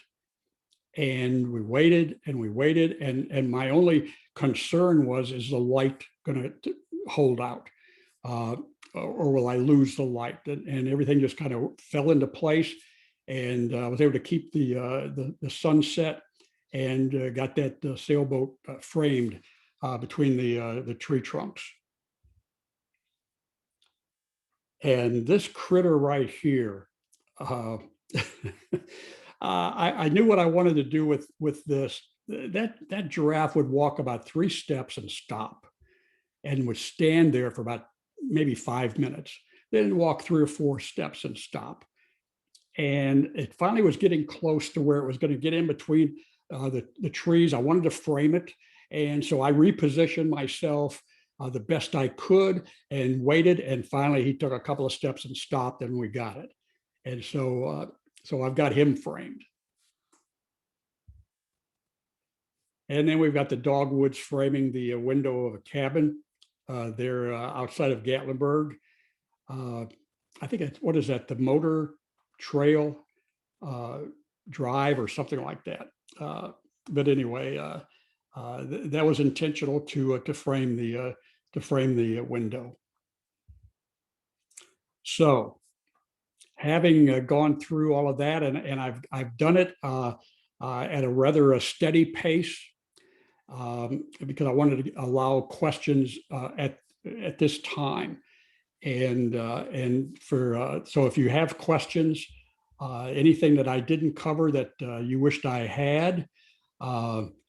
Speaker 2: And we waited and we waited, and my only concern was, is the light going to hold out, or will I lose the light? And everything just kind of fell into place, and I was able to keep the sunset, and got that sailboat framed between the tree trunks. And this critter right here, I knew what I wanted to do with this. That giraffe would walk about 3 steps and stop, and would stand there for about maybe 5 minutes, then walk 3 or 4 steps and stop. And it finally was getting close to where it was going to get in between the trees. I wanted to frame it. And so I repositioned myself the best I could and waited. And finally, he took a couple of steps and stopped, and we got it. And so I've got him framed. And then we've got the dogwoods framing the window of a cabin there outside of Gatlinburg. I think it's, what is that? The Motor Trail Drive or something like that. But anyway, That was intentional to frame the window. So, having gone through all of that, and I've done it at a rather steady pace, because I wanted to allow questions at this time. And so if you have questions, anything that I didn't cover that you wished I had,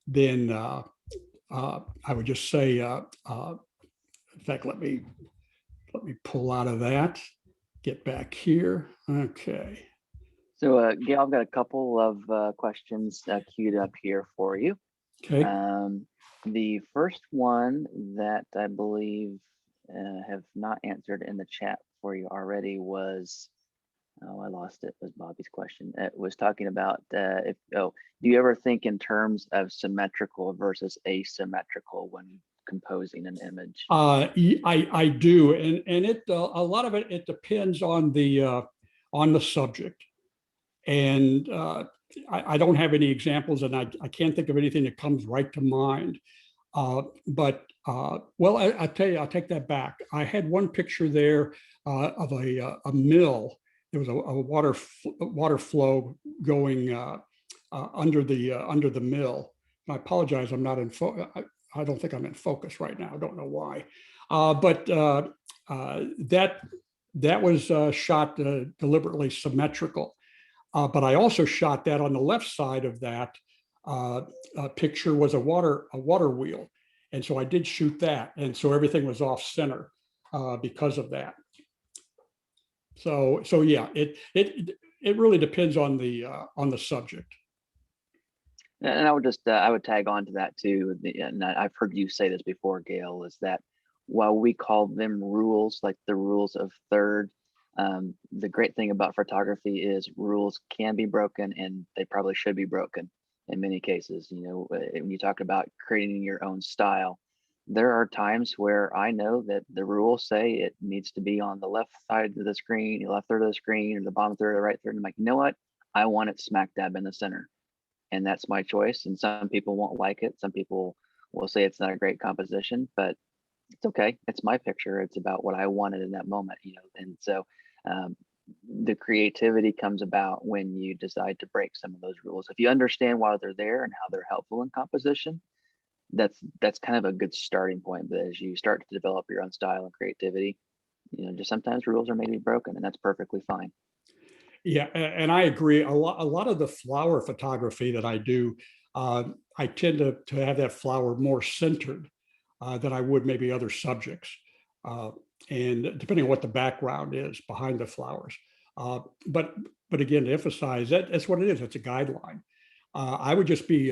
Speaker 2: then I would just say, in fact, let me pull out of that, get back here. Okay.
Speaker 1: So, Gail, I've got a couple of questions queued up here for you.
Speaker 2: Okay.
Speaker 1: The first one that I believe have not answered in the chat for you already was, oh, I lost it, was Bobby's question. It was talking about do you ever think in terms of symmetrical versus asymmetrical when composing an image?
Speaker 2: I do, and a lot of it depends on the subject, and I don't have any examples, and I can't think of anything that comes right to mind. But well, I tell you, I'll take that back. I had one picture there of a mill. There was a water flow going under the mill. And I apologize, I'm not in focus. I don't think I'm in focus right now. I don't know why. But that was shot deliberately symmetrical. But I also shot that on the left side of that picture was a water wheel. And so I did shoot that. And so everything was off center because of that. So yeah, it really depends on the subject.
Speaker 1: And I would just I would tag on to that too. And I've heard you say this before, Gail, is that while we call them rules, like the rules of third, the great thing about photography is rules can be broken, and they probably should be broken in many cases. You know, when you talk about creating your own style, there are times where I know that the rules say it needs to be on the left side of the screen, the left third of the screen, or the bottom third or the right third. And I'm like, you know what? I want it smack dab in the center. And that's my choice. And some people won't like it. Some people will say it's not a great composition, but it's okay. It's my picture. It's about what I wanted in that moment, you know. And so um, the creativity comes about when you decide to break some of those rules. If you understand why they're there and how they're helpful in composition, that's kind of a good starting point. But as you start to develop your own style and creativity, you know, just sometimes rules are made to be broken, and that's perfectly fine.
Speaker 2: Yeah, and I agree. A lot of the flower photography that I do, I tend to have that flower more centered than I would maybe other subjects. And depending on what the background is behind the flowers. But again, to emphasize that's what it is. It's a guideline. I would just be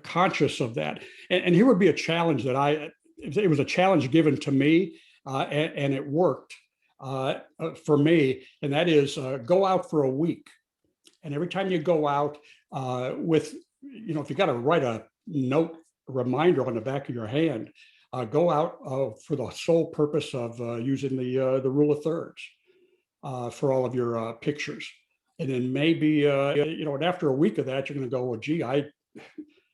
Speaker 2: conscious of that. And here would be a challenge that it was a challenge given to me, and it worked for me. And that is go out for a week. And every time you go out with, you know, if you got to write a note, a reminder on the back of your hand, go out for the sole purpose of using the rule of thirds for all of your pictures. And then maybe, you know, and after a week of that, you're going to go, well, gee, I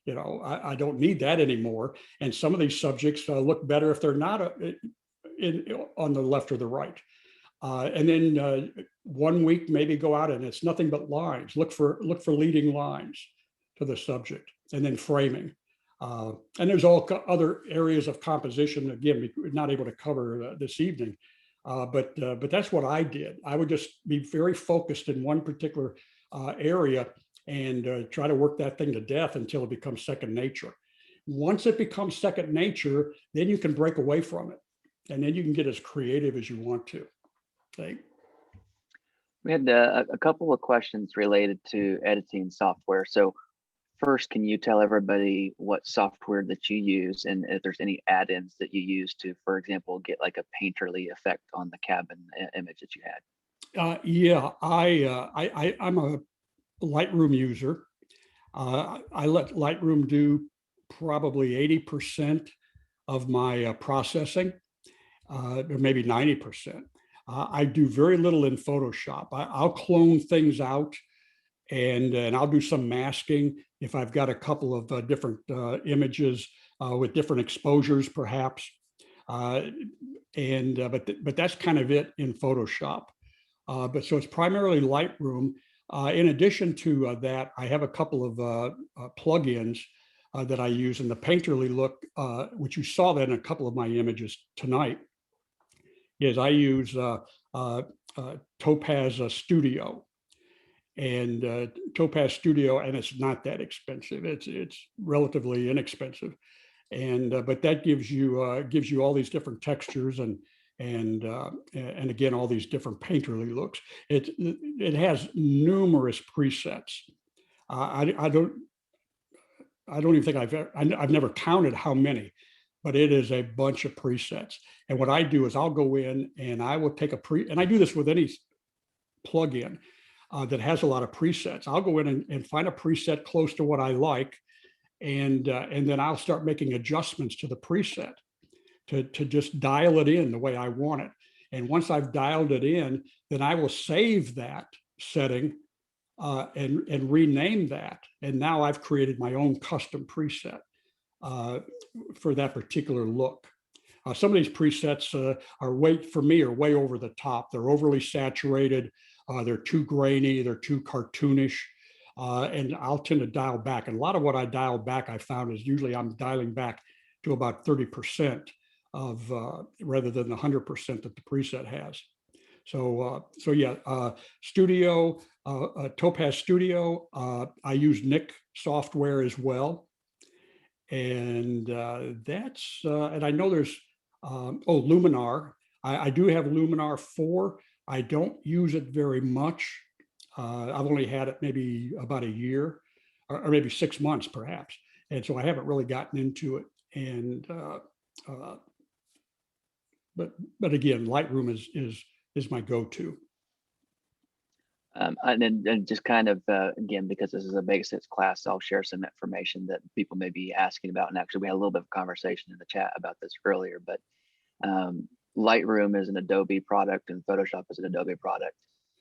Speaker 2: don't need that anymore. And some of these subjects look better if they're not on the left or the right. And then 1 week, maybe go out and it's nothing but lines. Look for leading lines to the subject, and then framing. And there's all other areas of composition. Again, we're not able to cover this evening, but that's what I did. I would just be very focused in one particular area and try to work that thing to death until it becomes second nature. Once it becomes second nature, then you can break away from it, and then you can get as creative as you want to. Okay.
Speaker 1: We had a couple of questions related to editing software. So first, can you tell everybody what software that you use, and if there's any add-ins that you use to, for example, get like a painterly effect on the cabin image that you had?
Speaker 2: Yeah, I'm a Lightroom user. I let Lightroom do probably 80% of my processing, or maybe 90%. I do very little in Photoshop. I'll clone things out and I'll do some masking if I've got a couple of different images with different exposures, perhaps. But that's kind of it in Photoshop. But so it's primarily Lightroom. In addition to that, I have a couple of plugins that I use in the painterly look, which you saw that in a couple of my images tonight. Is I use Topaz Studio, and Topaz Studio, and it's not that expensive. It's relatively inexpensive, and but that gives you all these different textures and again all these different painterly looks. It has numerous presets. I don't even think I've never counted how many, but it is a bunch of presets. And what I do is I'll go in and I will take and I do this with any plugin that has a lot of presets. I'll go in and find a preset close to what I like, and then I'll start making adjustments to the preset to just dial it in the way I want it. And once I've dialed it in, then I will save that setting and rename that. And now I've created my own custom preset for that particular look. Some of these presets for me are way over the top. They're overly saturated. They're too grainy. They're too cartoonish. And I'll tend to dial back. And a lot of what I dial back, I found, is usually I'm dialing back to about 30% of rather than the 100% that the preset has. So yeah, Studio, Topaz Studio. I use Nick software as well, and and I know there's Luminar. I do have Luminar 4. I don't use it very much. I've only had it maybe about a year, or maybe 6 months perhaps, and so I haven't really gotten into it. And but again, Lightroom is my go-to.
Speaker 1: And just kind of, again, because this is a basics class, I'll share some information that people may be asking about. And actually, we had a little bit of conversation in the chat about this earlier, but Lightroom is an Adobe product and Photoshop is an Adobe product.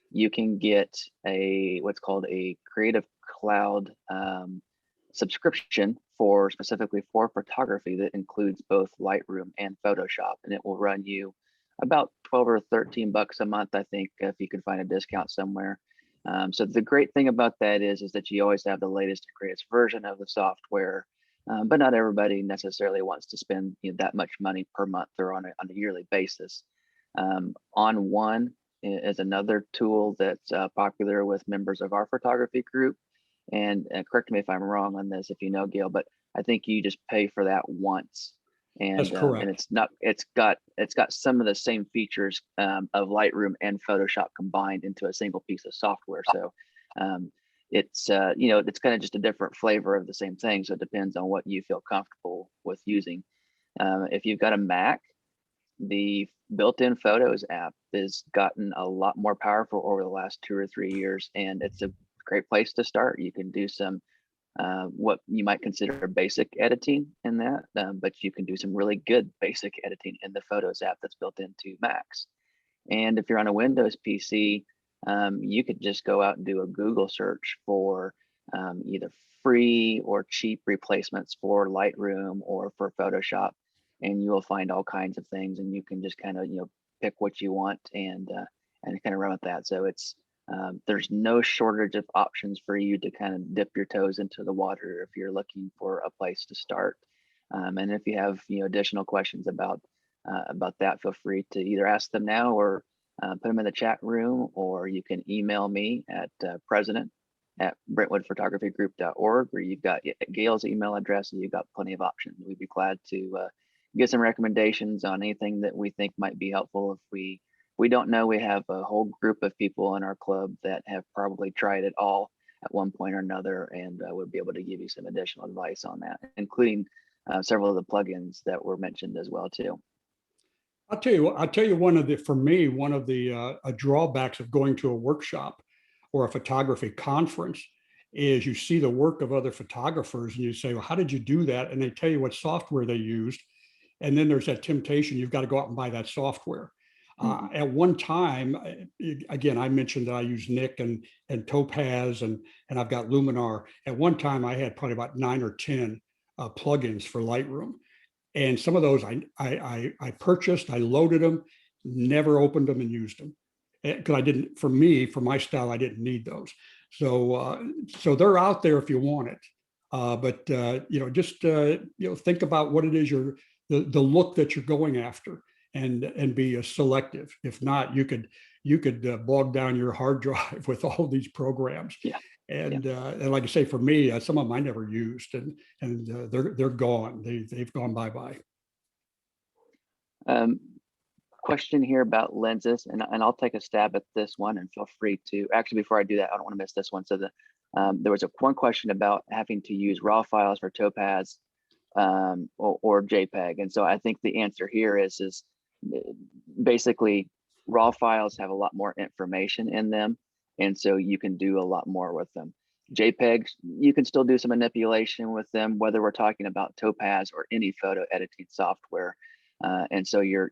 Speaker 1: You can get what's called a Creative Cloud subscription specifically for photography that includes both Lightroom and Photoshop, and it will run you about 12 or 13 bucks a month, I think, if you can find a discount somewhere. So the great thing about that is that you always have the latest and greatest version of the software, but not everybody necessarily wants to spend that much money per month or on a yearly basis. On One is another tool that's popular with members of our photography group. And correct me if I'm wrong on this, if you know, Gale, but I think you just pay for that once.
Speaker 2: That's correct.
Speaker 1: And it's got some of the same features of Lightroom and Photoshop combined into a single piece of software. So it's it's kind of just a different flavor of the same thing. So it depends on what you feel comfortable with using. If you've got a Mac, the built-in Photos app has gotten a lot more powerful over the last 2 or 3 years, and it's a great place to start. You can do some what you might consider basic editing in that, but you can do some really good basic editing in the Photos app that's built into Macs. And if you're on a Windows PC, you could just go out and do a Google search for either free or cheap replacements for Lightroom or for Photoshop, and you will find all kinds of things, and you can just kind of pick what you want and kind of run with that. So there's no shortage of options for you to kind of dip your toes into the water if you're looking for a place to start. And if you have additional questions about that, feel free to either ask them now or put them in the chat room, or you can email me at president@brentwoodphotographygroup.org, or you've got Gale's email address, and you've got plenty of options. We'd be glad to get some recommendations on anything that we think might be helpful. If we don't know, we have a whole group of people in our club that have probably tried it all at one point or another, and would be able to give you some additional advice on that, including several of the plugins that were mentioned as well too.
Speaker 2: I'll tell you one of the drawbacks of going to a workshop or a photography conference is you see the work of other photographers and you say, well, how did you do that? And they tell you what software they used. And then there's that temptation, you've got to go out and buy that software.
Speaker 1: Mhm.
Speaker 2: At one time, again, I mentioned that I use Nick and Topaz and I've got Luminar. At one time, I had probably about 9 or 10 plugins for Lightroom, and some of those I purchased, I loaded them, never opened them and used them because I didn't. For me, for my style, I didn't need those. So they're out there if you want it. But just think about what it is the look that you're going after, and be selective. If not, you could bog down your hard drive with all these programs.
Speaker 1: Yeah. Yeah.
Speaker 2: And like I say, for me, some of them I never used, and they're gone. They've gone bye bye.
Speaker 1: Um, Question here about lenses, and I'll take a stab at this one, and feel free to, actually, before I do that, I don't want to miss this one. So there was one question about having to use raw files for Topaz, or JPEG. And so I think the answer here is basically raw files have a lot more information in them. And so you can do a lot more with them. JPEGs, you can still do some manipulation with them, whether we're talking about Topaz or any photo editing software. And so your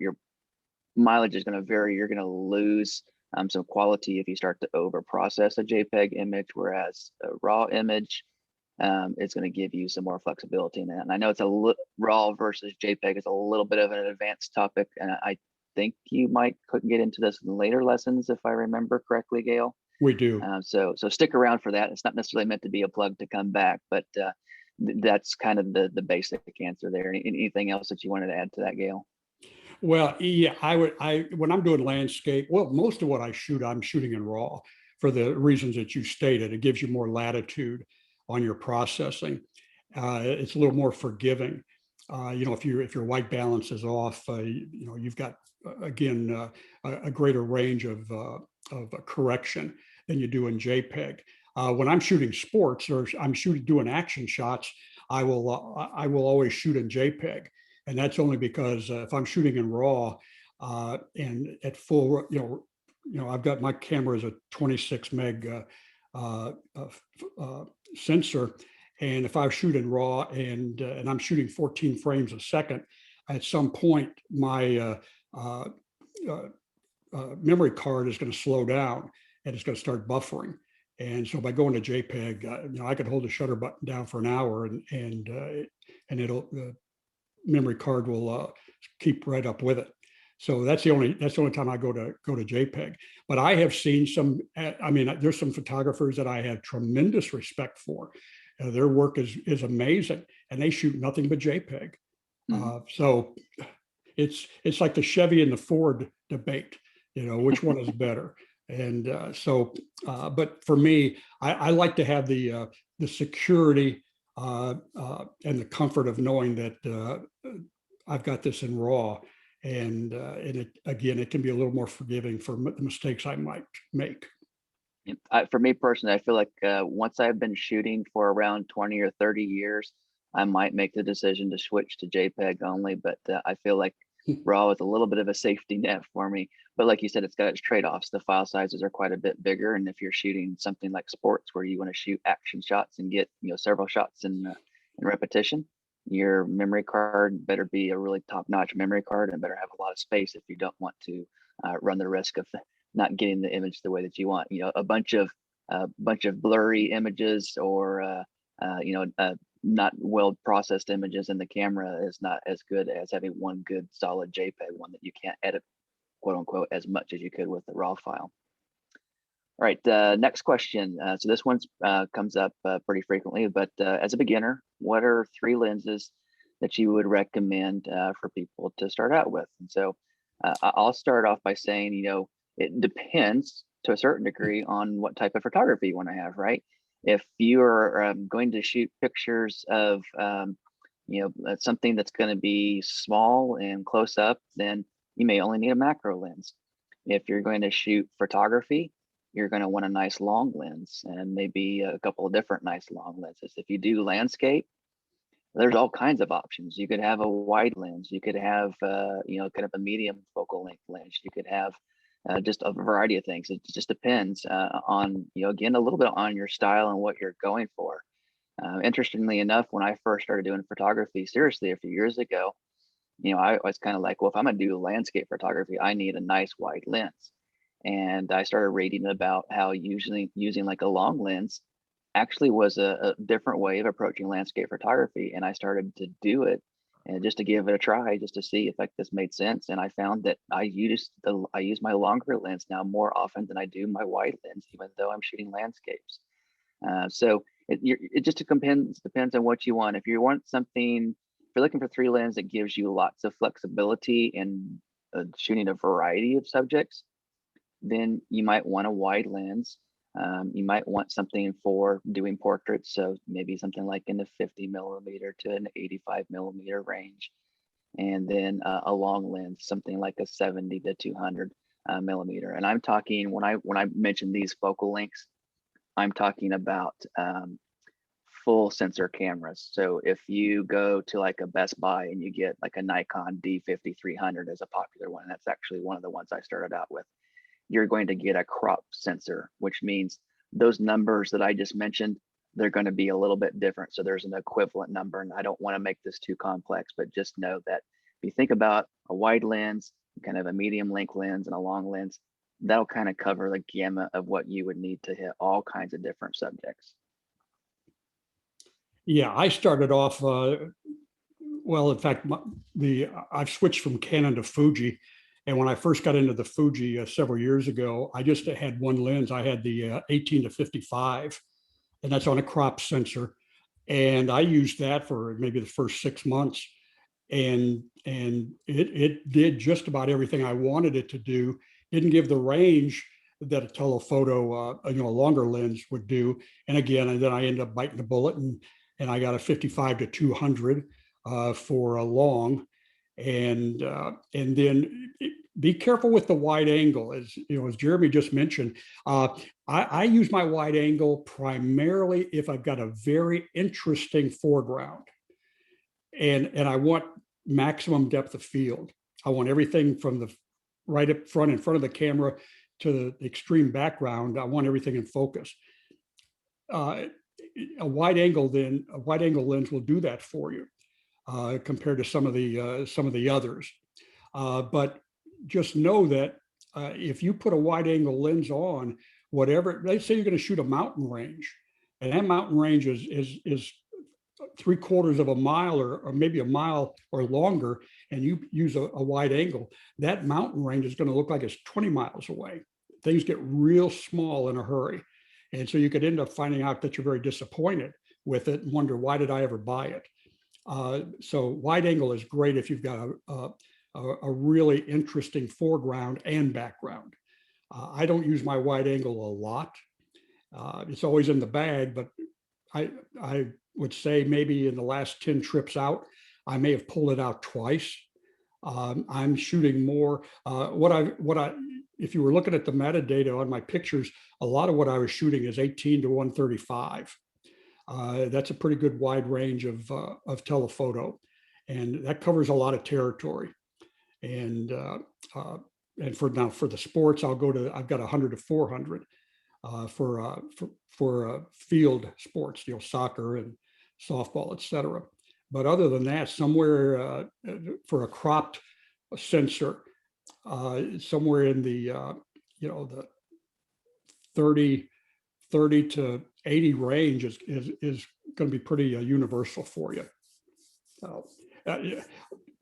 Speaker 1: mileage is going to vary. You're going to lose some quality if you start to over process a JPEG image, whereas a raw image, it's going to give you some more flexibility in that. And I know it's raw versus JPEG is a little bit of an advanced topic, and I think you might could get into this in later lessons if I remember correctly, Gale.
Speaker 2: We do.
Speaker 1: So stick around for that. It's not necessarily meant to be a plug to come back, but that's kind of the basic answer there. Anything else that you wanted to add to that, Gale?
Speaker 2: Well, yeah, when I'm doing landscape, well, most of what I shoot, I'm shooting in RAW for the reasons that you stated. It gives you more latitude on your processing. It's a little more forgiving. If your white balance is off, you've got again a greater range of correction than you do in JPEG. When I'm shooting sports or I'm doing action shots, I will always shoot in JPEG, and that's only because if I'm shooting in RAW and at full, I've got my camera is a 26 meg sensor, and if I shoot in RAW and I'm shooting 14 frames a second, at some point my memory card is going to slow down and it's going to start buffering. And so by going to JPEG, I could hold the shutter button down for an hour, and it'll the memory card will keep right up with it. So that's the only time I go to JPEG. But I have seen there's some photographers that I have tremendous respect for. Their work is amazing, and they shoot nothing but JPEG.
Speaker 1: Mm-hmm.
Speaker 2: So it's like the Chevy and the Ford debate. Which one is better? And but for me, I like to have the security and the comfort of knowing that I've got this in RAW, and it can be a little more forgiving for the mistakes I might make.
Speaker 1: For me personally, I feel like once I've been shooting for around 20 or 30 years, I might make the decision to switch to JPEG only. But I feel like RAW is a little bit of a safety net for me. But like you said, it's got its trade-offs. The file sizes are quite a bit bigger, and if you're shooting something like sports where you want to shoot action shots and get several shots in repetition, your memory card better be a really top-notch memory card and better have a lot of space if you don't want to run the risk of not getting the image the way that you want. A bunch of blurry images or not well processed images in the camera is not as good as having one good solid JPEG, one that you can't edit, quote unquote, as much as you could with the raw file. All right, next question. So this one comes up pretty frequently, but as a beginner, what are 3 lenses that you would recommend for people to start out with? And so I'll start off by saying, it depends to a certain degree on what type of photography you want to have, right? If you're going to shoot pictures of, something that's going to be small and close up, then you may only need a macro lens. If you're going to shoot photography, you're going to want a nice long lens and maybe a couple of different nice long lenses. If you do landscape, there's all kinds of options. You could have a wide lens. You could have, kind of a medium focal length lens. You could have just a variety of things. It just depends on, again, a little bit on your style and what you're going for. Interestingly enough, when I first started doing photography seriously a few years ago, I was kind of like, well, if I'm gonna do landscape photography, I need a nice wide lens. And I started reading about how usually using like a long lens actually was a different way of approaching landscape photography. And I started to do it and just to give it a try, just to see if like this made sense. And I found that I use my longer lens now more often than I do my wide lens, even though I'm shooting landscapes. It just depends on what you want. If you want something, if you're looking for three lens that gives you lots of flexibility in shooting a variety of subjects, then you might want a wide lens. You might want something for doing portraits, so maybe something like in the 50 millimeter to an 85 millimeter range, and then a long lens, something like a 70 to 200 millimeter. And I'm talking when I mention these focal lengths, I'm talking about full sensor cameras. So if you go to like a Best Buy and you get like a Nikon D5300 as a popular one, that's actually one of the ones I started out with, you're going to get a crop sensor, which means those numbers that I just mentioned, they're going to be a little bit different. So there's an equivalent number, and I don't want to make this too complex, but just know that if you think about a wide lens, kind of a medium length lens and a long lens, that'll kind of cover the gamut of what you would need to hit all kinds of different subjects.
Speaker 2: Yeah, I started off, well, in fact, I've switched from Canon to Fuji. And when I first got into the Fuji several years ago, I just had one lens. I had the 18 to 55, and that's on a crop sensor. And I used that for maybe the first 6 months. And it did just about everything I wanted it to do. Didn't give the range that a telephoto, a longer lens would do. And again, and then I ended up biting the bullet, and I got a 55 to 200 for a long. And then be careful with the wide angle, as as Jeremy just mentioned. I use my wide angle primarily if I've got a very interesting foreground, and I want maximum depth of field. I want everything from the right up front in front of the camera to the extreme background. I want everything in focus. Uh, a wide angle lens will do that for you compared to some of the others. But just know that if you put a wide angle lens on, whatever, let's say you're going to shoot a mountain range, and that mountain range is 3/4 of a mile or maybe a mile or longer, and you use a wide angle, that mountain range is going to look like it's 20 miles away. Things get real small in a hurry. And so you could end up finding out that you're very disappointed with it and wonder, why did I ever buy it? So wide angle is great if you've got a really interesting foreground and background. I don't use my wide angle a lot. It's always in the bag, but I would say maybe in the last 10 trips out, I may have pulled it out twice. I'm shooting more. If you were looking at the metadata on my pictures, a lot of what I was shooting is 18 to 135. That's a pretty good wide range of telephoto, and that covers a lot of territory. And for the sports, I've got 100 to 400 for field sports, soccer and softball, etc. But other than that, somewhere for a cropped sensor, somewhere in the the 30 to 80 range is going to be pretty universal for you.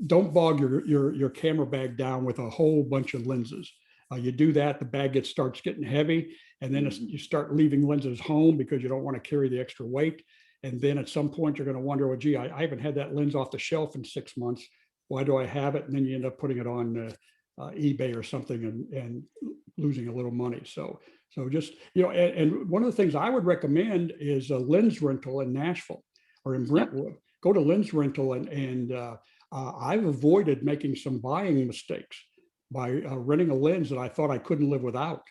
Speaker 2: Don't bog your camera bag down with a whole bunch of lenses. You do that, the bag starts getting heavy, and then you start leaving lenses home because you don't want to carry the extra weight. And then at some point you're going to wonder, well, gee, I haven't had that lens off the shelf in 6 months. Why do I have it? And then you end up putting it on eBay or something and losing a little money. So just, and one of the things I would recommend is a lens rental in Nashville or in Brentwood. Go to lens rental, and I've avoided making some buying mistakes by renting a lens that I thought I couldn't live without.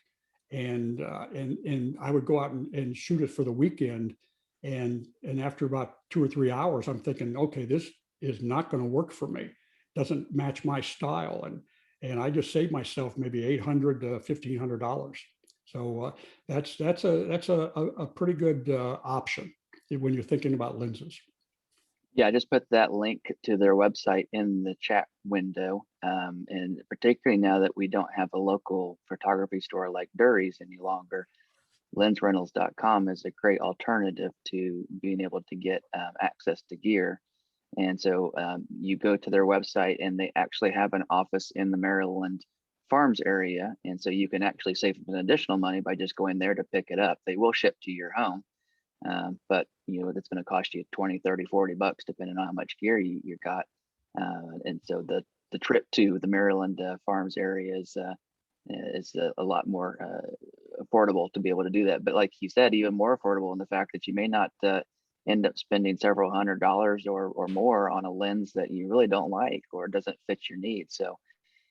Speaker 2: And I would go out and shoot it for the weekend. And after about 2 or 3 hours, I'm thinking, okay, this is not going to work for me. Doesn't match my style. And I just saved myself maybe $800 to $1,500. So that's a pretty good option when you're thinking about lenses.
Speaker 1: Yeah, I just put that link to their website in the chat window. And particularly now that we don't have a local photography store like Dury's any longer, lensrentals.com is a great alternative to being able to get access to gear. And so you go to their website and they actually have an office in the Maryland Farms area. And so you can actually save some additional money by just going there to pick it up. They will ship to your home. But that's going to cost you 20, 30, 40 bucks, depending on how much gear you got. And so the trip to the Maryland Farms area is a lot more affordable to be able to do that. But like he said, even more affordable in the fact that you may not end up spending several $100s or more on a lens that you really don't like or doesn't fit your needs. So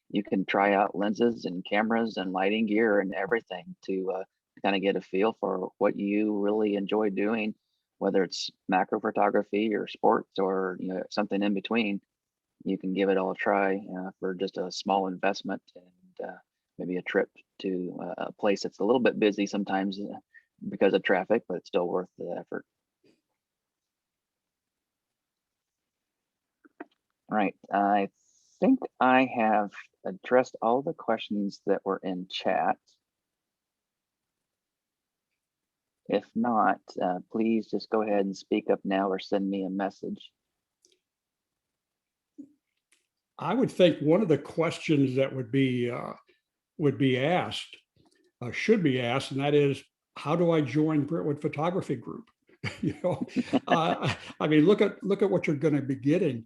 Speaker 1: you can try out lenses and cameras and lighting gear and everything to kind of get a feel for what you really enjoy doing, whether it's macro photography or sports or something in between. You can give it all a try for just a small investment and maybe a trip to a place that's a little bit busy sometimes because of traffic, but it's still worth the effort. All right, I think I have addressed all the questions that were in chat. If not, please just go ahead and speak up now or send me a message.
Speaker 2: I would think one of the questions that would be asked, should be asked, and that is, how do I join Brentwood Photography Group? I mean, look at what you're going to be getting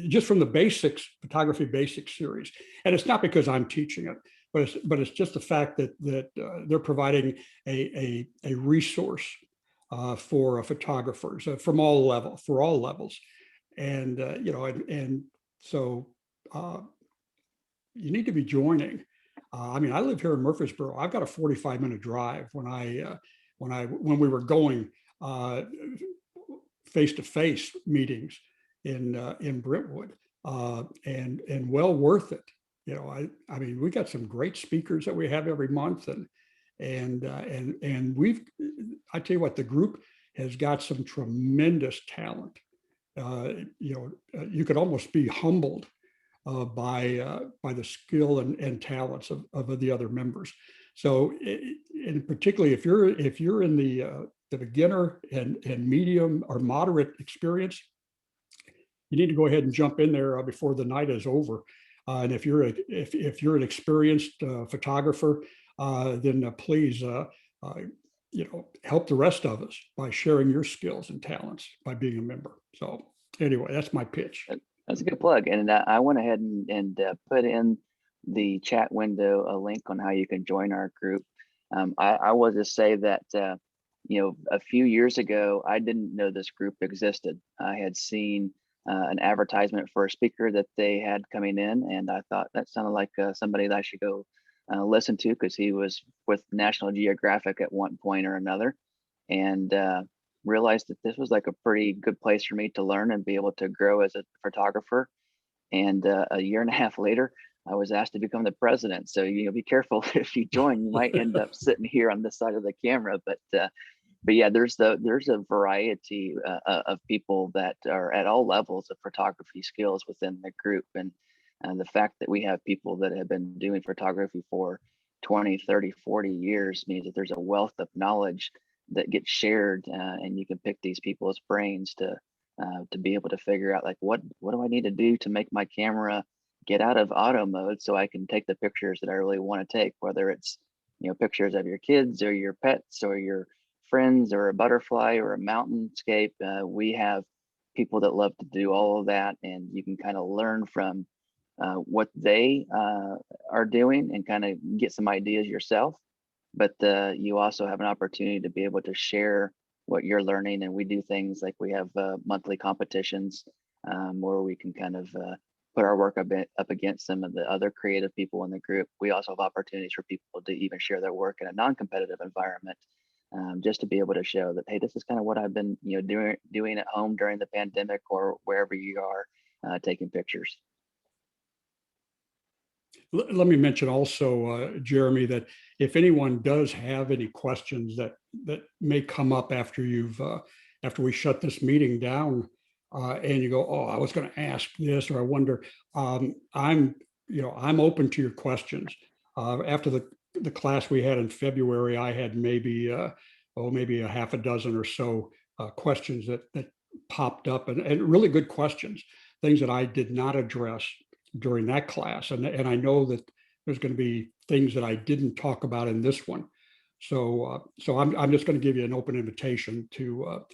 Speaker 2: just from the basics, photography basics series. And it's not because I'm teaching it, but it's just the fact that they're providing a resource for photographers for all levels, and and so you need to be joining. I mean, I live here in Murfreesboro. I've got a 45-minute drive. When we were going face-to-face meetings in Brentwood, and well worth it. I mean, we got some great speakers that we have every month, and I tell you what, the group has got some tremendous talent. You could almost be humbled by the skill and talents of the other members. So, and particularly if you're in the beginner and medium or moderate experience, you need to go ahead and jump in there before the night is over. And if you're an experienced photographer, then please help the rest of us by sharing your skills and talents by being a member. So anyway, that's my pitch.
Speaker 1: That's a good plug. And I went ahead and put in the chat window a link on how you can join our group. I will just say that, a few years ago, I didn't know this group existed. I had seen an advertisement for a speaker that they had coming in, and I thought that sounded like somebody that I should go listen to, because he was with National Geographic at one point or another, and realized that this was like a pretty good place for me to learn and be able to grow as a photographer. And a year and a half later, I was asked to become the president. So be careful if you join. You might end up sitting here on this side of the camera. But yeah, there's a variety of people that are at all levels of photography skills within the group, and the fact that we have people that have been doing photography for 20, 30, 40 years means that there's a wealth of knowledge that gets shared, and you can pick these people's brains to be able to figure out, like, what do I need to do to make my camera get out of auto mode so I can take the pictures that I really want to take, whether it's pictures of your kids or your pets or your friends or a butterfly or a mountainscape. We have people that love to do all of that, and you can kind of learn from what they are doing and kind of get some ideas yourself. But you also have an opportunity to be able to share what you're learning. And we do things like we have monthly competitions where we can kind of put our work up against some of the other creative people in the group. We also have opportunities for people to even share their work in a non-competitive environment, just to be able to show that, hey, this is kind of what I've been doing at home during the pandemic or wherever you are taking pictures.
Speaker 2: Let me mention also, Jeremy, that if anyone does have any questions that may come up after we shut this meeting down, and you go, oh, I was going to ask this, or I wonder. I'm open to your questions. After the class we had in February, I had maybe a half a dozen or so questions that popped up, and really good questions, things that I did not address during that class, and I know that there's going to be things that I didn't talk about in this one. So I'm just going to give you an open invitation to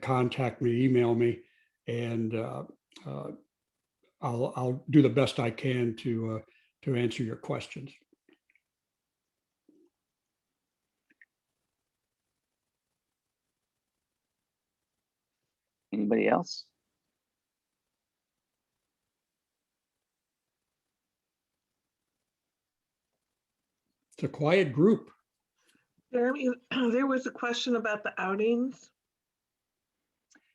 Speaker 2: contact me, email me, and I'll do the best I can to answer your questions.
Speaker 1: Anybody else?
Speaker 2: It's a quiet group.
Speaker 3: Jeremy, there was a question about the outings.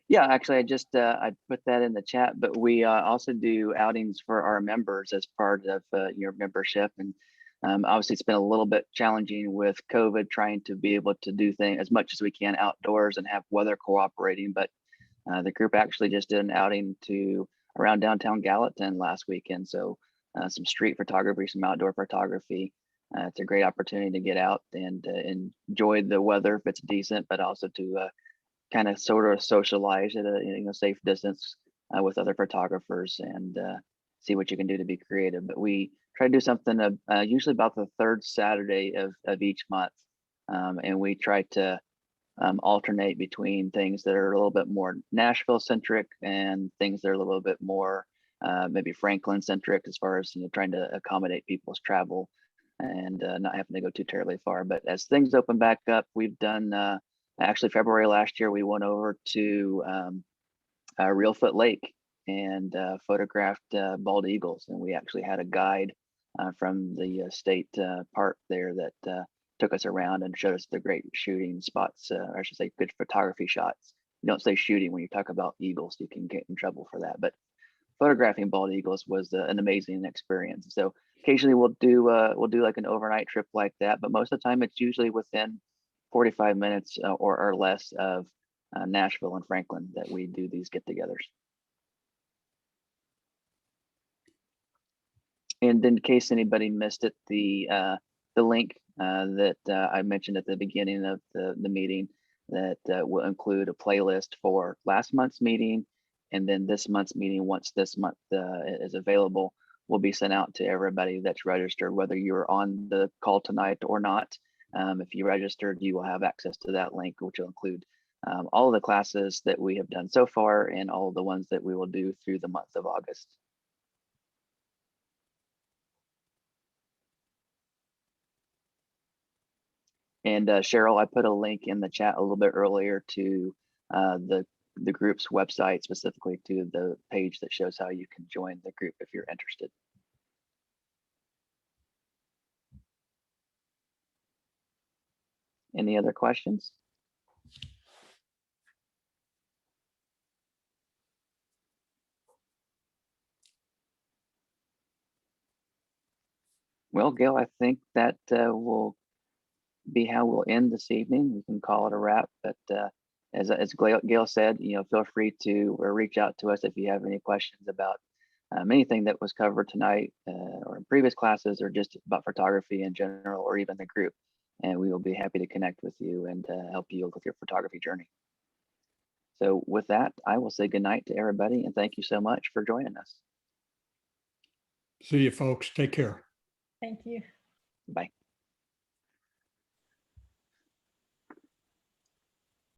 Speaker 1: Yeah, actually, I put that in the chat, but we also do outings for our members as part of your membership. And obviously, it's been a little bit challenging with COVID, trying to be able to do things as much as we can outdoors and have weather cooperating. But the group actually just did an outing to around downtown Gallatin last weekend. So some street photography, some outdoor photography. It's a great opportunity to get out and enjoy the weather if it's decent, but also to kind of sort of socialize at a safe distance with other photographers and see what you can do to be creative. But we try to do something usually about the third Saturday of each month, and we try to alternate between things that are a little bit more Nashville centric and things that are a little bit more maybe Franklin centric, as far as trying to accommodate people's travel and not having to go too terribly far. But as things open back up, we've done actually February last year, we went over to Reelfoot Lake and photographed bald eagles, and we actually had a guide from the state park there that took us around and showed us the great shooting spots, or I should say good photography shots. You don't say shooting when you talk about eagles, you can get in trouble for that, but photographing bald eagles was an amazing experience. So occasionally we'll do like an overnight trip like that, but most of the time it's usually within 45 minutes or less of Nashville and Franklin that we do these get-togethers. And in case anybody missed it, the link that I mentioned at the beginning of the meeting that will include a playlist for last month's meeting, and then this month's meeting, once this month is available, will be sent out to everybody that's registered, whether you're on the call tonight or not. If you registered, you will have access to that link, which will include all of the classes that we have done so far and all of the ones that we will do through the month of August. And Cheryl, I put a link in the chat a little bit earlier to the group's website, specifically to the page that shows how you can join the group if you're interested. Any other questions? Well, Gale, I think that will be how we'll end this evening. We can call it a wrap, but as Gale said, feel free to reach out to us if you have any questions about anything that was covered tonight or in previous classes, or just about photography in general, or even the group. And we will be happy to connect with you and help you with your photography journey. So with that, I will say goodnight to everybody and thank you so much for joining us.
Speaker 2: See you, folks. Take care.
Speaker 4: Thank you.
Speaker 1: Bye.